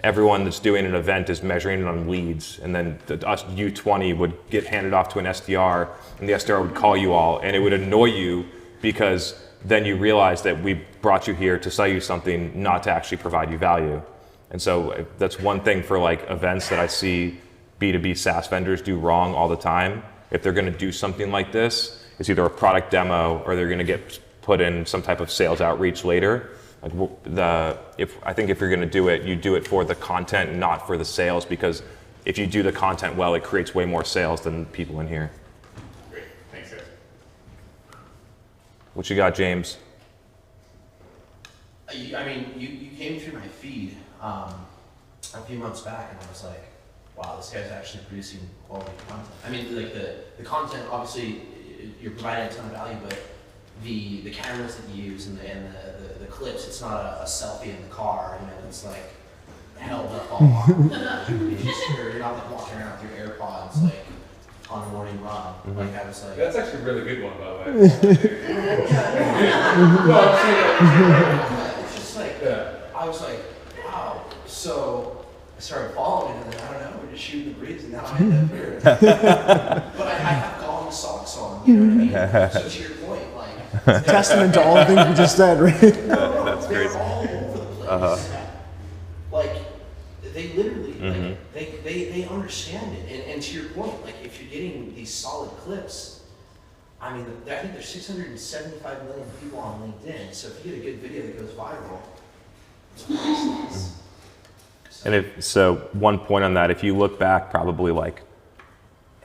Everyone that's doing an event is measuring it on leads, and then us U20 would get handed off to an SDR, and the SDR would call you all, and it would annoy you because then you realize that we brought you here to sell you something, not to actually provide you value. And so that's one thing for like events that I see B2B SaaS vendors do wrong all the time. If they're going to do something like this, it's either a product demo or they're going to get put in some type of sales outreach later. Like I think if you're going to do it, you do it for the content, not for the sales, because if you do the content well, it creates way more sales than people in here. Great, thanks guys. What you got, James? I mean, you came through my feed a few months back, and I was like, wow, this guy's actually producing quality content. I mean, like the content, obviously, you're providing a ton of value, but the cameras that you use and the clips, it's not a selfie in the car, you know, it's like held up all on. You're not like walking around with your AirPods, like on a morning run. Mm-hmm. Like I was like, that's actually a really good one, by the way. It's just like, I was like, wow. So I started following it, and then I don't know, we're just shooting the breeze, and now I end up here. But I have Gong socks on, you know what I mean? So to your point, like, Testament to all the things you just said, right? That's they're crazy. all over the place. Like, they literally, like, they understand it. And to your point, like, if you're getting these solid clips, I mean, I think there's 675 million people on LinkedIn, so if you get a good video that goes viral, it's priceless. So one point on that, if you look back probably like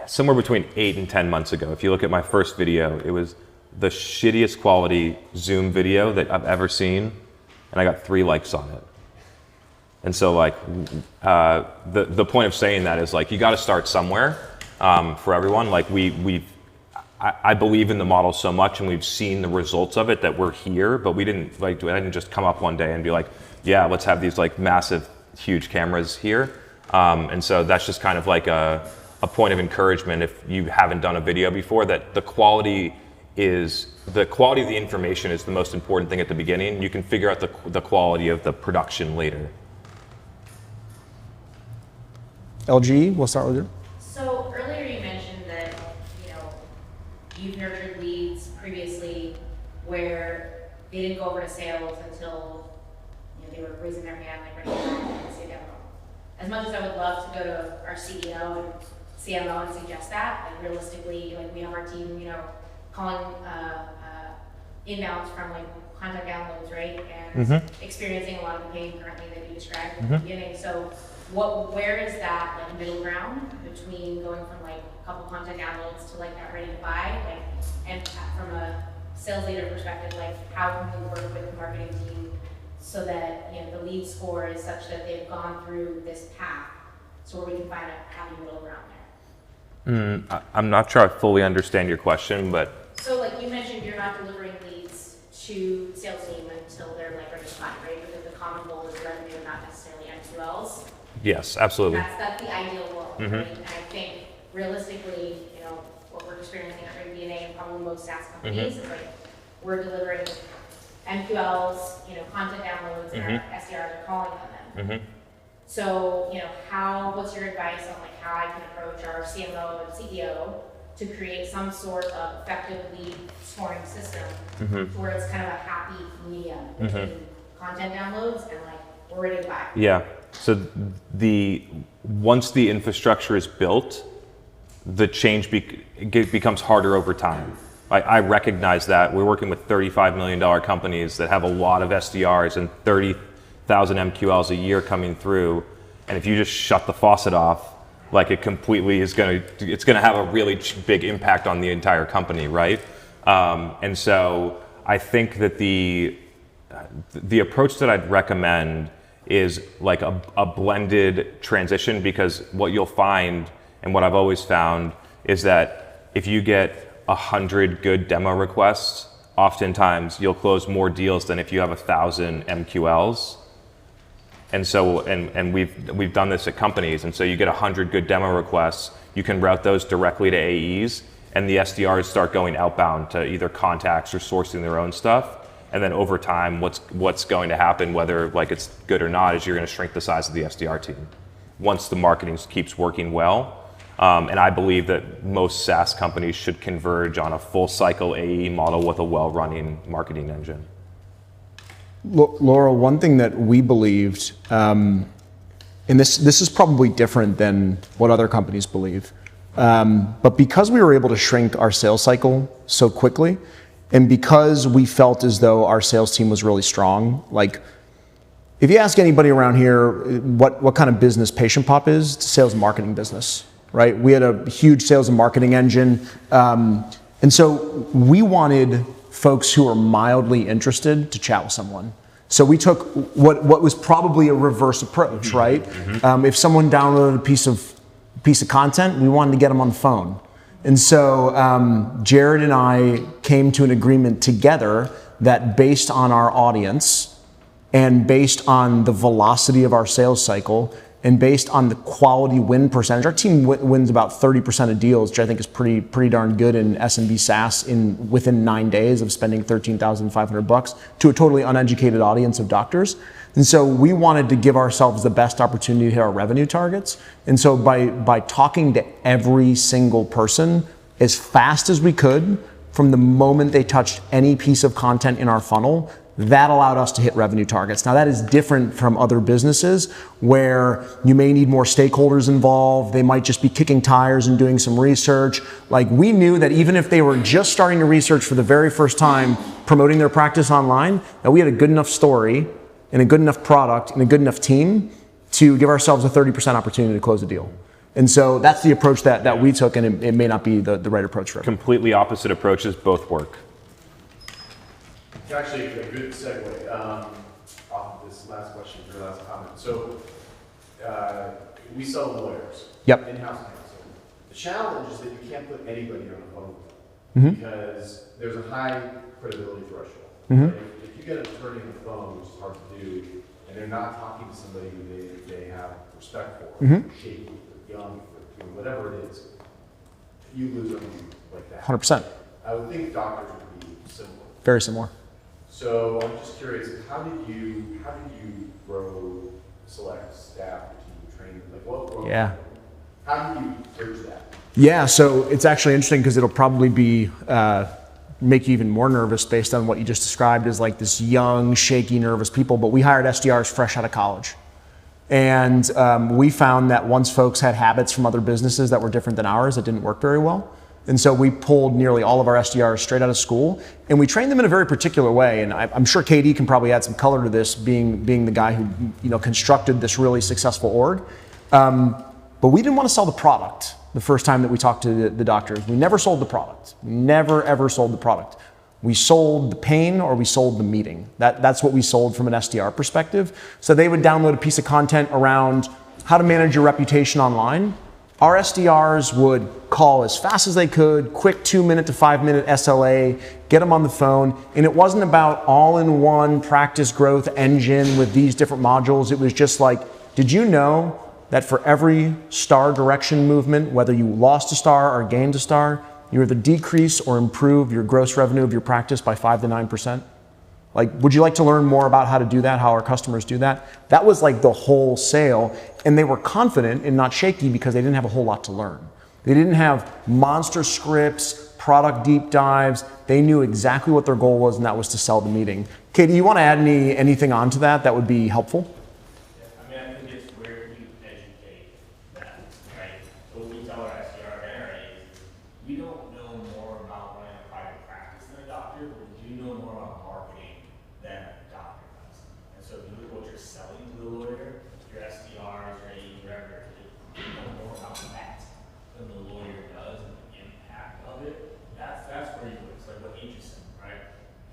somewhere between 8 and 10 months ago, if you look at my first video, it was the shittiest quality Zoom video that I've ever seen, and I got 3 likes on it. And so like the point of saying that is like you got to start somewhere for everyone. Like I believe in the model so much, and we've seen the results of it that we're here, but I didn't just come up one day and be like, yeah, let's have these like massive, huge cameras here. And so that's just kind of like a point of encouragement if you haven't done a video before, that the quality of the information is the most important thing at the beginning. You can figure out the quality of the production later. LG, we'll start with you. So earlier you mentioned that, you know, you've nurtured leads previously where they didn't go over to sales until, they were raising their hand, like, ready to say demo. As much as I would love to go to our CEO and CMO and suggest that, like, realistically, like, we have our team, calling inbounds from, like, content downloads, right? And experiencing a lot of the pain currently that you described at the beginning. So where is that, like, middle ground between going from, like, a couple content downloads to, like, that ready to buy, like, and from a sales leader perspective, like, how can we work with the marketing team so that, the lead score is such that they've gone through this path, so where we can find a happy middle ground there? I'm not sure I fully understand your question, but So, like, you mentioned you're not delivering leads to sales team until they're, like, ready to buy, right? Because the common goal is revenue, not necessarily MQLs. yes, absolutely. That's the ideal world, right? And I think realistically, what we're experiencing at DNA and probably most SaaS companies is, like, we're delivering MQLs, content downloads, and our SDRs are calling on them. So, what's your advice on, like, how I can approach our CMO and CEO to create some sort of effective lead scoring system where it's kind of a happy medium between content downloads and, like, we're ready to buy? Yeah. So once the infrastructure is built, the change becomes harder over time. I recognize that. We're working with $35 million companies that have a lot of SDRs and 30,000 MQLs a year coming through. And if you just shut the faucet off, like, it completely it's going to have a really big impact on the entire company, right? And so I think that the approach that I'd recommend is, like, a blended transition, because what you'll find, and what I've always found, is that if you get 100 good demo requests, oftentimes you'll close more deals than if you have 1,000 MQLs. And so, and we've done this at companies, and so you get 100 good demo requests, you can route those directly to AEs, and the SDRs start going outbound to either contacts or sourcing their own stuff. And then over time, what's going to happen, whether, like, it's good or not, is you're going to shrink the size of the SDR team once the marketing keeps working well. And I believe that most SaaS companies should converge on a full cycle AE model with a well-running marketing engine. Laura, one thing that we believed, and this is probably different than what other companies believe, but because we were able to shrink our sales cycle so quickly, and because we felt as though our sales team was really strong, like, if you ask anybody around here what kind of business Patient Pop is, it's a sales and marketing business, right? We had a huge sales and marketing engine. And so we wanted folks who are mildly interested to chat with someone. So we took what was probably a reverse approach, right? If someone downloaded a piece of content, we wanted to get them on the phone. And so Jared and I came to an agreement together that based on our audience and based on the velocity of our sales cycle and based on the quality win percentage, our team wins about 30% of deals, which I think is pretty darn good in SMB SaaS within 9 days of spending $13,500 to a totally uneducated audience of doctors. And so we wanted to give ourselves the best opportunity to hit our revenue targets. And so by talking to every single person as fast as we could from the moment they touched any piece of content in our funnel, that allowed us to hit revenue targets. Now, that is different from other businesses where you may need more stakeholders involved. They might just be kicking tires and doing some research. Like, we knew that even if they were just starting to research for the very first time, promoting their practice online, that we had a good enough story and a good enough product and a good enough team to give ourselves a 30% opportunity to close a deal. And so that's the approach that we took, and it may not be the right approach for everyone. Completely opposite approaches, both work. It's actually a good segue off of this last question, your last comment. So we sell lawyers, in-house counsel. The challenge is that you can't put anybody on the phone with them because there's a high credibility threshold. Right? If you get an attorney on the phone, which is hard to do, and they're not talking to somebody who they have respect for, shaky, young, whatever it is, you lose them like that. 100%. I would think doctors would be similar. Very similar. So I'm just curious, how did you grow, select staff, team, train, like what? How do you bridge that? Yeah, so it's actually interesting because it'll probably be make you even more nervous based on what you just described as like this young, shaky, nervous people. But we hired SDRs fresh out of college. And we found that once folks had habits from other businesses that were different than ours, it didn't work very well. And so we pulled nearly all of our SDRs straight out of school, and we trained them in a very particular way. And I'm sure KD can probably add some color to this, being the guy who constructed this really successful org. But we didn't want to sell the product the first time that we talked to the doctors. We never sold the product. We never ever sold the product. We sold the pain or we sold the meeting. That's what we sold from an SDR perspective. So they would download a piece of content around how to manage your reputation online. Our SDRs would call as fast as they could, quick 2-minute to 5-minute SLA, get them on the phone. And it wasn't about all-in-one practice growth engine with these different modules. It was just like, did you know that for every star direction movement, whether you lost a star or gained a star, you either decrease or improve your gross revenue of your practice by 5 to 9%? Like, would you like to learn more about how to do that, how our customers do that? That was like the whole sale. And they were confident and not shaky because they didn't have a whole lot to learn. They didn't have monster scripts, product deep dives. They knew exactly what their goal was, and that was to sell the meeting. Katie, you want to add anything onto that that would be helpful? I mean, I think it's where you educate that, right? So what we tell our SDR there is, we don't know more about running a private practice than a doctor, but we do know more about marketing than a doctor does. And so if you look at what you're selling to the lawyer, your SDRs, your AE, whatever, you know more about that than the lawyer does and the impact of it. That's where you lose, like what Aegis, right?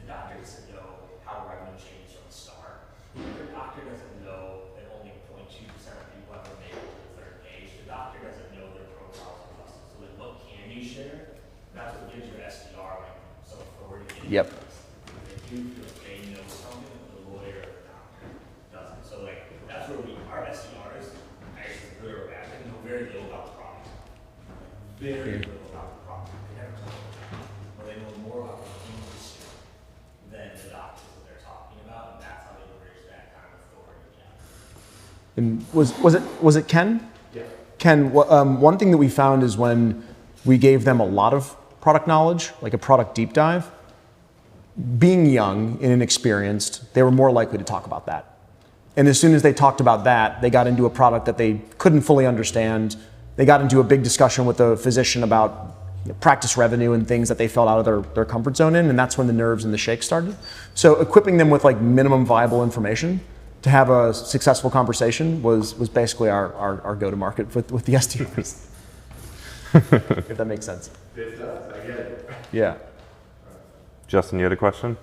The doctor doesn't know how revenue changed from the start. The doctor doesn't know that only 0.2% of people ever make it to the third page. The doctor doesn't know their profiles of customers. So like, what can you share? That's what gives your SDR like some authority. Yep. They do feel like they know something that the lawyer or the doctor doesn't. So like, that's where our SDRs actually really are bad. They know very little about the product. Very little about the product. They never know. Or they know more about the industry than the doctors that they're talking about, and that's how they bridge that kind of authority gap. And was it Ken? Yeah. Ken, one thing that we found is when we gave them a lot of product knowledge, like a product deep dive, being young and inexperienced, they were more likely to talk about that. And as soon as they talked about that, they got into a product that they couldn't fully understand. They got into a big discussion with the physician about practice revenue and things that they felt out of their comfort zone in, and that's when the nerves and the shakes started. So equipping them with like minimum viable information to have a successful conversation was basically our go-to-market with the SDRs. If that makes sense. It does, I get it. Yeah. Justin, you had a question?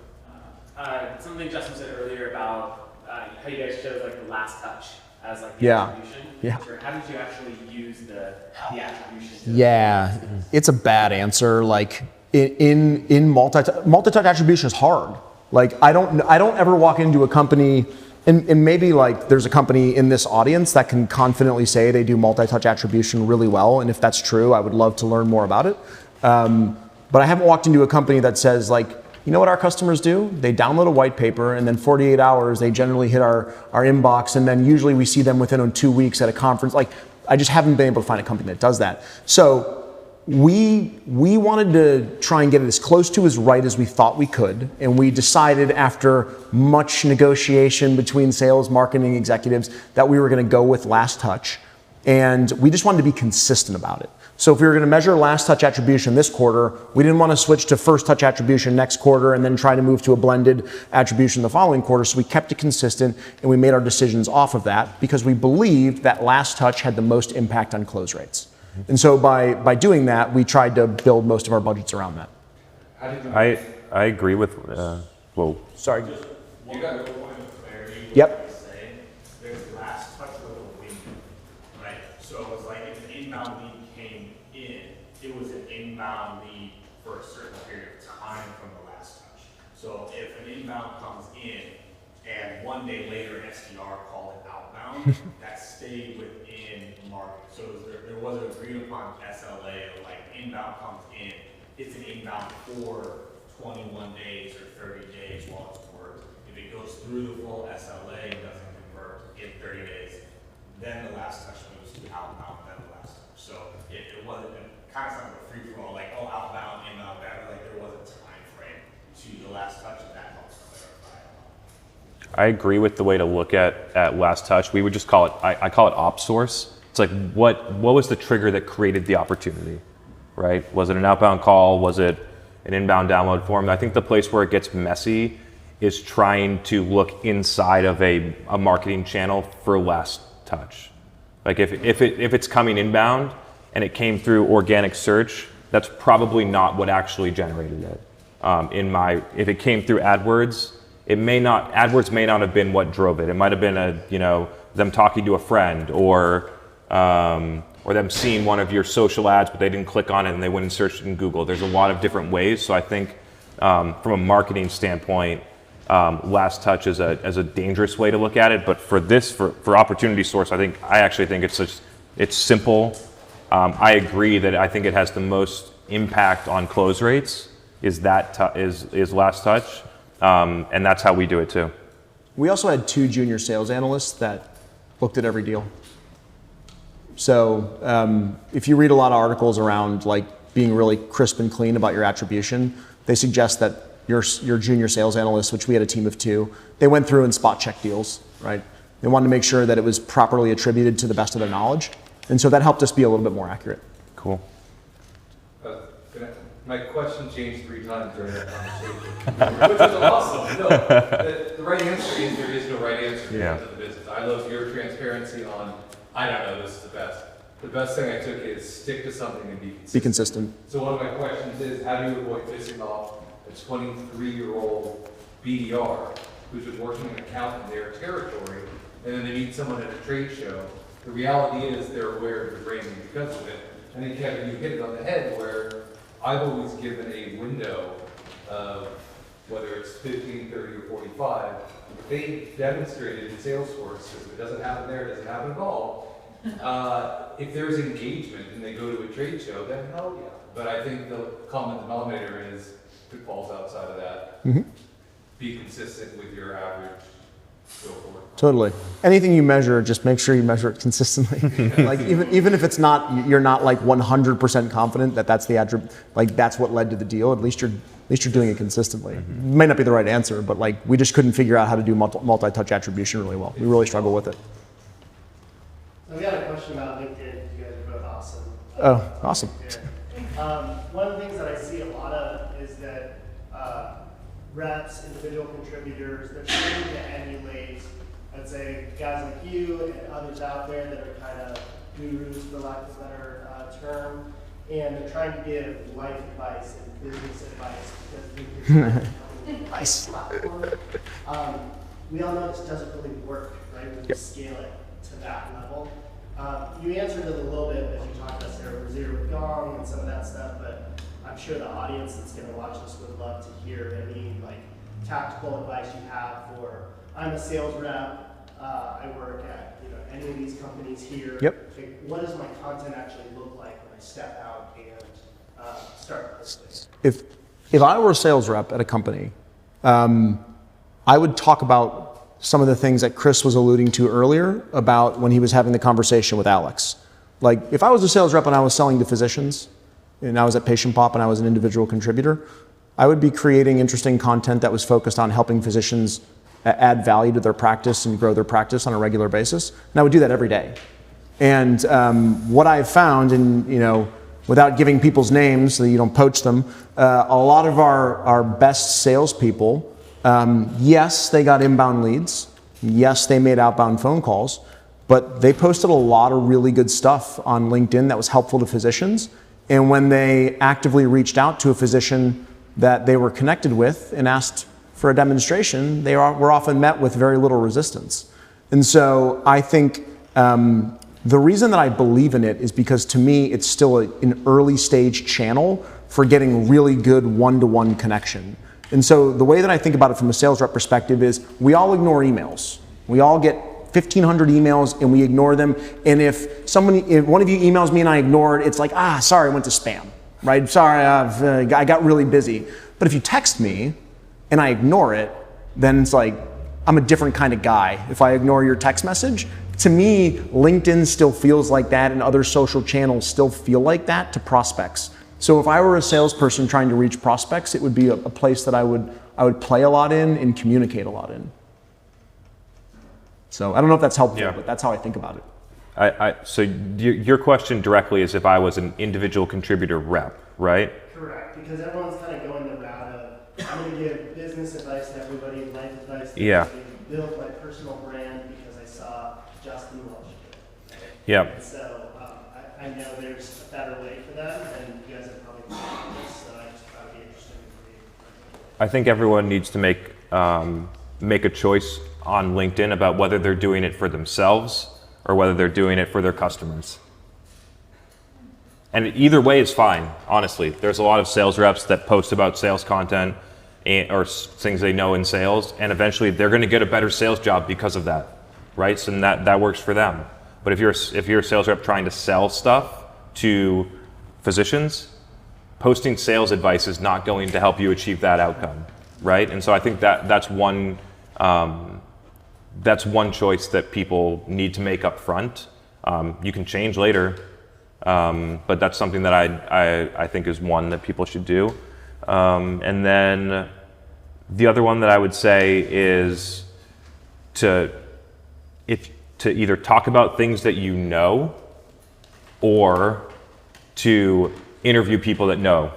Something Justin said earlier about how you guys chose like the last touch as like the Yeah. attribution. Yeah. How did you actually use the attribution? Yeah, it's a bad answer. Like in multi-touch attribution is hard. Like I don't ever walk into a company, and maybe like there's a company in this audience that can confidently say they do multi-touch attribution really well, and if that's true, I would love to learn more about it. But I haven't walked into a company that says like, you know what our customers do? They download a white paper, and then 48 hours they generally hit our inbox, and then usually we see them within 2 weeks at a conference. Like I just haven't been able to find a company that does that. So we wanted to try and get it as close to as right as we thought we could, and we decided after much negotiation between sales, marketing executives that we were going to go with last touch, and we just wanted to be consistent about it. So if we were going to measure last touch attribution this quarter, we didn't want to switch to first touch attribution next quarter and then try to move to a blended attribution the following quarter. So we kept it consistent, and we made our decisions off of that because we believed that last touch had the most impact on close rates. And so by doing that, we tried to build most of our budgets around that. I agree with, well, Sorry. You got no point of clarity. Yep. Say, there's last touch with a window, right? So it was like if an inbound lead came in, it was an inbound lead for a certain period of time from the last touch. So if an inbound comes in and 1 day later an SDR called it outbound, that stayed within market. So there was an agreed upon SLA of like inbound comes in, it's an inbound for 21 days or 30 days while it's worked. If it goes through the full SLA and doesn't convert in 30 days, then the last touch moves to outbound, then the last touch. So it wasn't kind of sounded like a free for all, like, oh, outbound, inbound, whatever. Like there was a time frame I agree with the way to look at last touch. We would just call it, I call it op source. It's like, what was the trigger that created the opportunity, right? Was it an outbound call? Was it an inbound download form? I think the place where it gets messy is trying to look inside of a marketing channel for last touch. Like if it's coming inbound and it came through organic search, that's probably not what actually generated it. If it came through AdWords, AdWords may not have been what drove it. It might have been them talking to a friend or them seeing one of your social ads, but they didn't click on it and they went and searched in Google. There's a lot of different ways. So I think from a marketing standpoint, last touch is a dangerous way to look at it. But for opportunity source, I actually think it's simple. I agree that I think it has the most impact on close rates is last touch. And that's how we do it too. We also had 2 junior sales analysts that looked at every deal. So if you read a lot of articles around like being really crisp and clean about your attribution, they suggest that your junior sales analysts, which we had a team of 2, they went through and spot checked deals, right? They wanted to make sure that it was properly attributed to the best of their knowledge. And so that helped us be a little bit more accurate. Cool. My question changed 3 times during that conversation, which was awesome. No, the right answer is there is no right answer to the business. I love your transparency on, I don't know, this is the best. The best thing I took is stick to something and be consistent. Be consistent. So one of my questions is, how do you avoid pissing off a 23-year-old BDR who's been working an account in their territory, and then they meet someone at a trade show? The reality is they're aware of your branding because of it. And then Kevin, you hit it on the head where I've always given a window of whether it's 15, 30, or 45. They demonstrated in Salesforce, because if it doesn't happen there, it doesn't happen at all. If there's engagement and they go to a trade show, then hell yeah. But I think the common denominator is if it falls outside of that, be consistent with your average. Go for it. Totally. Anything you measure, just make sure you measure it consistently. Like even if it's not, you're not like 100% confident that that's the attribute, like that's what led to the deal. At least you're doing it consistently. It may not be the right answer, but like we just couldn't figure out how to do multi-touch attribution really well. We really struggle with it. So we got a question about LinkedIn. You guys are both awesome. Oh, awesome. One of the things that I see a lot of is that reps, individual contributors, they're trying to emulate, I'd say, guys like you and others out there that are kind of gurus, for lack of a better term, and they're trying to give life advice and business advice because Nice. platform. We all know this doesn't really work, right? When you scale it to that level. You answered it a little bit as you talked about zero with Gong and some of that stuff, but I'm sure the audience that's going to watch this would love to hear any like tactical advice you have for, I'm a sales rep, I work at any of these companies here. Yep. Like, what does my content actually look like when I step out and start posting? If I were a sales rep at a company, I would talk about some of the things that Chris was alluding to earlier about when he was having the conversation with Alex. Like if I was a sales rep and I was selling to physicians, and I was at Patient Pop and I was an individual contributor, I would be creating interesting content that was focused on helping physicians add value to their practice and grow their practice on a regular basis. And I would do that every day. And what I've found, and without giving people's names so that you don't poach them, a lot of our best salespeople, yes, they got inbound leads. Yes, they made outbound phone calls, but they posted a lot of really good stuff on LinkedIn that was helpful to physicians. And when they actively reached out to a physician that they were connected with and asked for a demonstration, they were often met with very little resistance. And so I think the reason that I believe in it is because to me, it's still an early stage channel for getting really good one-to-one connection. And so the way that I think about it from a sales rep perspective is we all ignore emails. We all get 1,500 emails and we ignore them. And if one of you emails me and I ignore it, it's like, sorry, I went to spam, right? Sorry, I got really busy. But if you text me and I ignore it, then it's like, I'm a different kind of guy if I ignore your text message. To me, LinkedIn still feels like that and other social channels still feel like that to prospects. So if I were a salesperson trying to reach prospects, it would be a place that I would play a lot in and communicate a lot in. So I don't know if that's helpful, Yeah. but that's how I think about it. So your question directly is if I was an individual contributor rep, right? Correct, because everyone's kind of going the route of, I'm going to give business advice to everybody, life advice to Yeah. everybody, build my personal brand because I saw Justin Welsh do it. Right? Yeah. And so I know there's a better way for them, and you guys have probably thought of this, so I just thought it'd be interesting for you. I think everyone needs to make a choice on LinkedIn about whether they're doing it for themselves or whether they're doing it for their customers. And either way is fine, honestly. There's a lot of sales reps that post about sales content or things they know in sales, and eventually they're going to get a better sales job because of that, right? So that works for them. But if you're a sales rep trying to sell stuff to physicians, posting sales advice is not going to help you achieve that outcome, right? And so I think that's one choice that people need to make up front. You can change later, but that's something that I think is one that people should do. And then the other one that I would say is to either talk about things that you know or to interview people that know.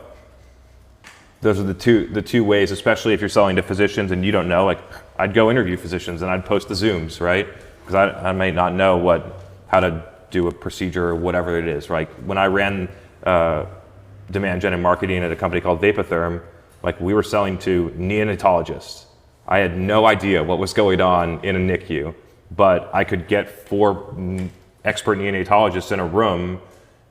Those are the two ways, especially if you're selling to physicians and you don't know. Like, I'd go interview physicians and I'd post the Zooms, right? Because I might not know how to do a procedure or whatever it is, right? When I ran demand gen and marketing at a company called Vapotherm, like, we were selling to neonatologists. I had no idea what was going on in a NICU, but I could get 4 expert neonatologists in a room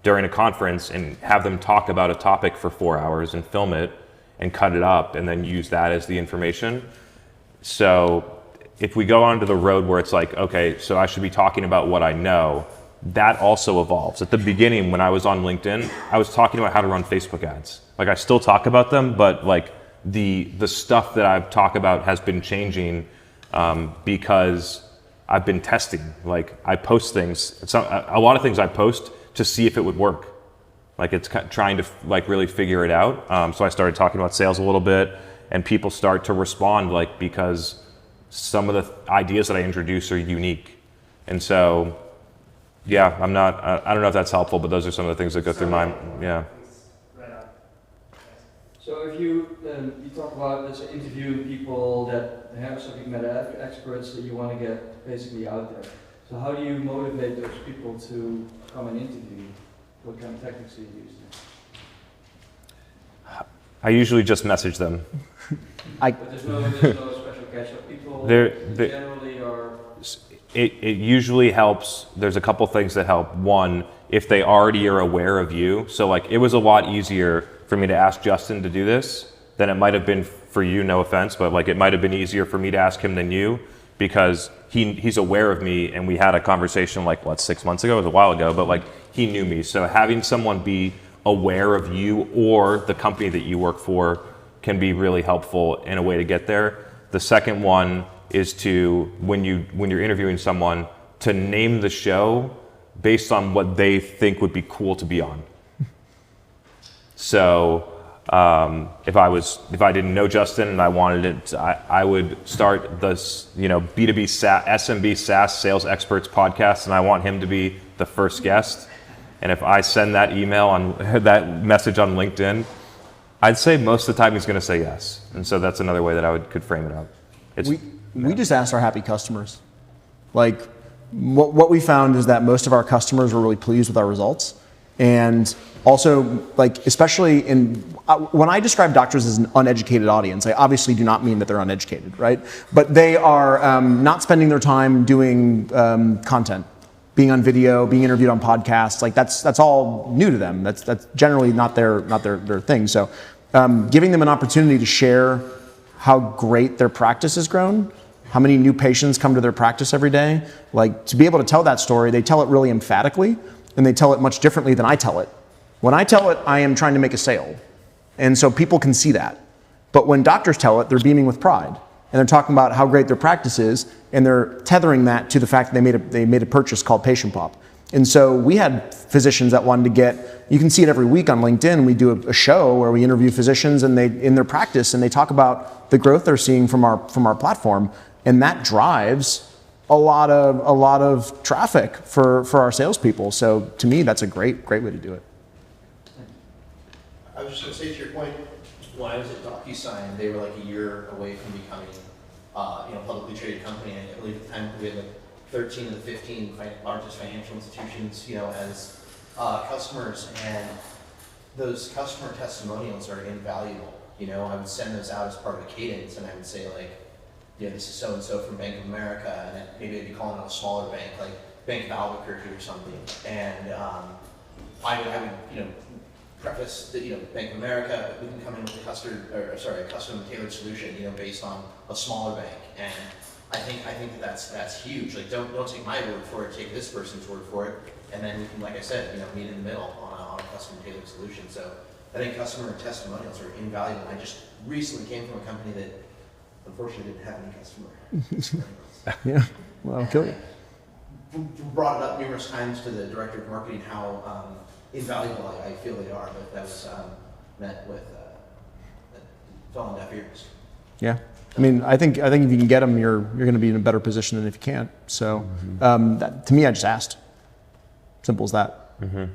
during a conference and have them talk about a topic for 4 hours and film it and cut it up and then use that as the information. So if we go onto the road where it's like, okay, so I should be talking about what I know, that also evolves. At the beginning, when I was on LinkedIn, I was talking about how to run Facebook ads. Like, I still talk about them, but like the stuff that I've talked about has been changing because I've been testing. Like, I post things. A lot of things I post to see if it would work. Like, it's trying to like really figure it out. So I started talking about sales a little bit, and people start to respond, like, because some of the ideas that I introduce are unique. And so, yeah, I don't know if that's helpful, but those are some of the things that go through my, yeah. Right on. So if you talk about, let's say, interviewing people that have subject matter experts that you want to get basically out there. So how do you motivate those people to come and interview you? What kind of tactics do you use? I usually just message them. But there's no special catch up. People generally are. It usually helps. There's a couple things that help. One, if they already are aware of you. So like, it was a lot easier for me to ask Justin to do this than it might have been for you, no offense, but like, it might have been easier for me to ask him than you, because he's aware of me, and we had a conversation like, 6 months ago? It was a while ago, but like, he knew me. So having someone be aware of you or the company that you work for can be really helpful in a way to get there. The second one is to, when you're interviewing someone, to name the show based on what they think would be cool to be on. So if I didn't know Justin and I wanted it, I would start this, B2B SMB SaaS Sales Experts podcast, and I want him to be the first guest. And if I send that email that message on LinkedIn, I'd say most of the time he's going to say yes. And so that's another way that I could frame it up. We just asked our happy customers. Like, what we found is that most of our customers were really pleased with our results. And also, like, especially when I describe doctors as an uneducated audience, I obviously do not mean that they're uneducated, right? But they are not spending their time doing content, being on video, being interviewed on podcasts. Like, that's all new to them. That's generally not their thing. So giving them an opportunity to share how great their practice has grown, how many new patients come to their practice every day, like, to be able to tell that story, they tell it really emphatically, and they tell it much differently than I tell it. When I tell it, I am trying to make a sale. And so people can see that. But when doctors tell it, they're beaming with pride. And they're talking about how great their practice is, and they're tethering that to the fact that they made a purchase called Patient Pop. And so we had physicians that wanted to get, you can see it every week on LinkedIn, we do a show where we interview physicians and in their practice, and they talk about the growth they're seeing from our platform. And that drives a lot of traffic for our salespeople. So to me, that's a great way to do it. I was just gonna say to your point, when I was at DocuSign, they were like a year away from becoming, publicly traded company. And I believe at the time we had like 13 of the 15 largest financial institutions, as customers, and those customer testimonials are invaluable. I would send those out as part of a cadence, and I would say like, this is so-and-so from Bank of America, and maybe I'd be calling out a smaller bank, like Bank of Albuquerque or something. And I would preface that, Bank of America, we can come in with a custom tailored solution, based on a smaller bank. And I think that's huge. Like, don't take my word for it, take this person's word for it, and then we can, like I said, meet in the middle on a custom tailored solution. So I think customer testimonials are invaluable. I just recently came from a company that unfortunately didn't have any customer testimonials. Yeah, well, I'll kill you. Brought it up numerous times to the director of marketing how invaluable I feel they are, but that was met with fell on deaf ears. Yeah, I mean, I think if you can get them, you're going to be in a better position than if you can't. So, to me, I just asked. Simple as that. Mm-hmm.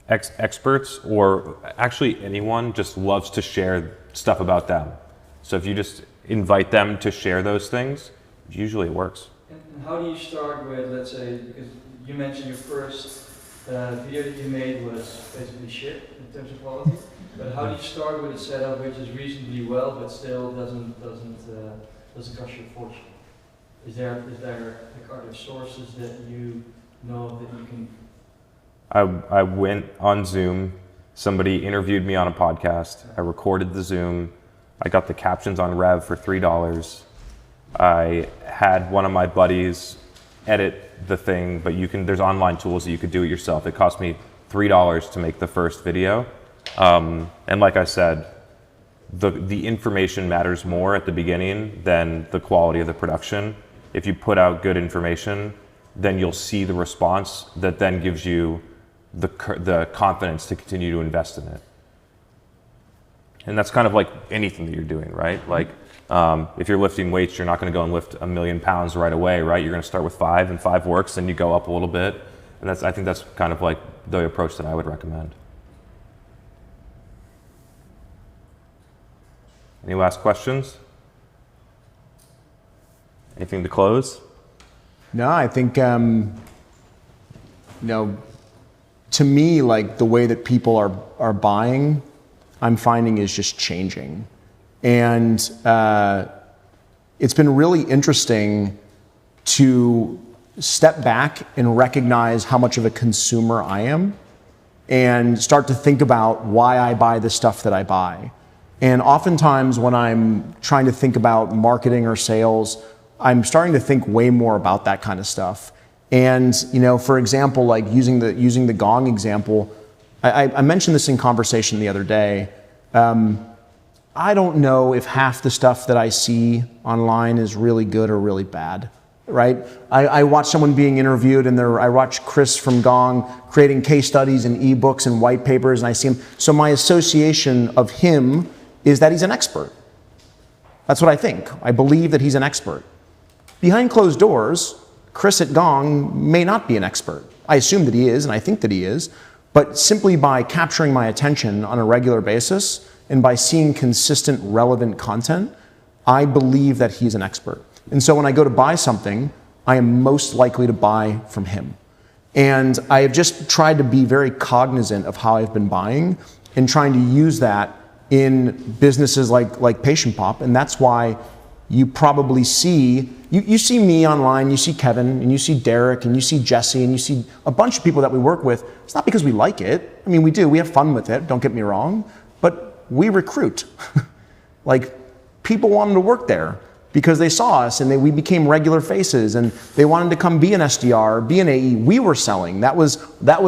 Experts, or actually anyone, just loves to share stuff about them. So if you just invite them to share those things, usually it works. And how do you start with, let's say, because you mentioned your first video that you made was basically shit in terms of quality, but how do you start with a setup which is reasonably well but still doesn't cost you a fortune? Are there sources that you know that you can? I went on Zoom. Somebody interviewed me on a podcast. I recorded the Zoom. I got the captions on Rev for $3. I had one of my buddies edit the thing, but there's online tools that you could do it yourself. It cost me $3 to make the first video. And like I said, the information matters more at the beginning than the quality of the production. If you put out good information, then you'll see the response that then gives you the confidence to continue to invest in it. And that's kind of like anything that you're doing, right? Like, if you're lifting weights, you're not going to go and lift 1,000,000 pounds right away, right? You're going to start with 5, and 5 works, and you go up a little bit. And I think that's kind of like the approach that I would recommend. Any last questions? Anything to close? No, I think, to me, like the way that people are buying, I'm finding is just changing. And it's been really interesting to step back and recognize how much of a consumer I am and start to think about why I buy the stuff that I buy. And oftentimes when I'm trying to think about marketing or sales, I'm starting to think way more about that kind of stuff. And, for example, like using the gong example, I mentioned this in conversation the other day. I don't know if half the stuff that I see online is really good or really bad, right? I watch someone being interviewed and I watch Chris from Gong creating case studies and ebooks and white papers, and I see him. So my association of him is that he's an expert. That's what I think. I believe that he's an expert. Behind closed doors, Chris at Gong may not be an expert. I assume that he is, and I think that he is, but simply by capturing my attention on a regular basis and by seeing consistent, relevant content, I believe that he's an expert. And so when I go to buy something, I am most likely to buy from him. And I have just tried to be very cognizant of how I've been buying and trying to use that in businesses like Patient Pop, and that's why you probably see, you see me online, you see Kevin, and you see Derek, and you see Jesse, and you see a bunch of people that we work with. It's not because we like it. I mean, we do, we have fun with it, don't get me wrong, but we recruit. Like, people wanted to work there because they saw us and we became regular faces, and they wanted to come be an SDR, be an AE. We were selling. That was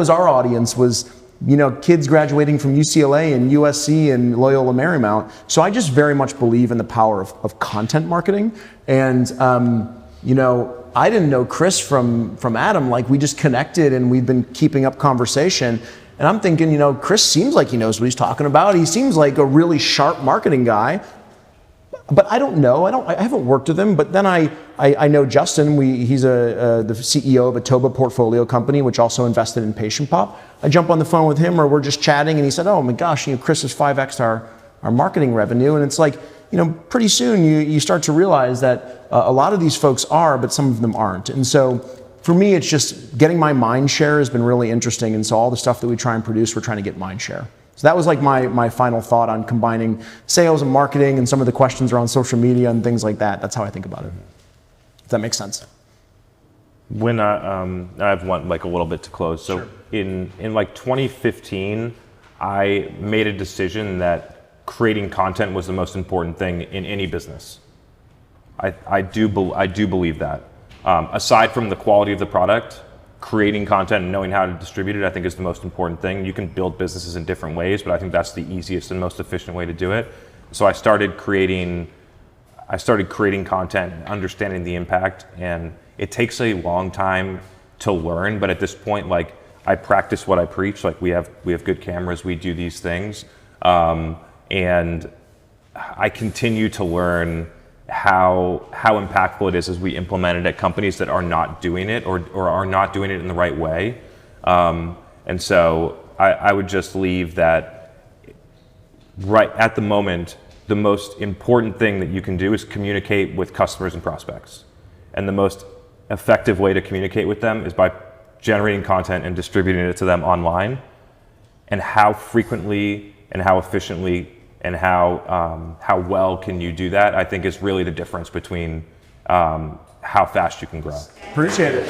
our audience, was kids graduating from UCLA and USC and Loyola Marymount. So I just very much believe in the power of content marketing. And, I didn't know Chris from Adam. Like, we just connected and we've been keeping up conversation. And I'm thinking, Chris seems like he knows what he's talking about. He seems like a really sharp marketing guy. But I don't know. I haven't worked with him. But then I know Justin. He's the CEO of a Toba portfolio company, which also invested in Patient Pop. I jump on the phone with him, or we're just chatting, and he said, "Oh my gosh, Chris has 5x'd our marketing revenue." And it's like, pretty soon you start to realize that a lot of these folks are, but some of them aren't. And so for me, it's just getting my mind share has been really interesting. And so all the stuff that we try and produce, we're trying to get mind share. So that was like my final thought on combining sales and marketing and some of the questions around social media and things like that. That's how I think about it. If that makes sense. When I have one like a little bit to close. So Sure. in like 2015, I made a decision that creating content was the most important thing in any business. I do believe that. Aside from the quality of the product, creating content and knowing how to distribute it, I think, is the most important thing. You can build businesses in different ways, but I think that's the easiest and most efficient way to do it. So I started creating content, understanding the impact, and it takes a long time to learn. But at this point, like, I practice what I preach. Like, we have good cameras, we do these things, and I continue to learn how impactful it is as we implement it at companies that are not doing it or are not doing it in the right way. And so I would just leave that right at the moment, the most important thing that you can do is communicate with customers and prospects. And the most effective way to communicate with them is by generating content and distributing it to them online. And how frequently and how efficiently and how well can you do that, I think, is really the difference between how fast you can grow. Appreciate it.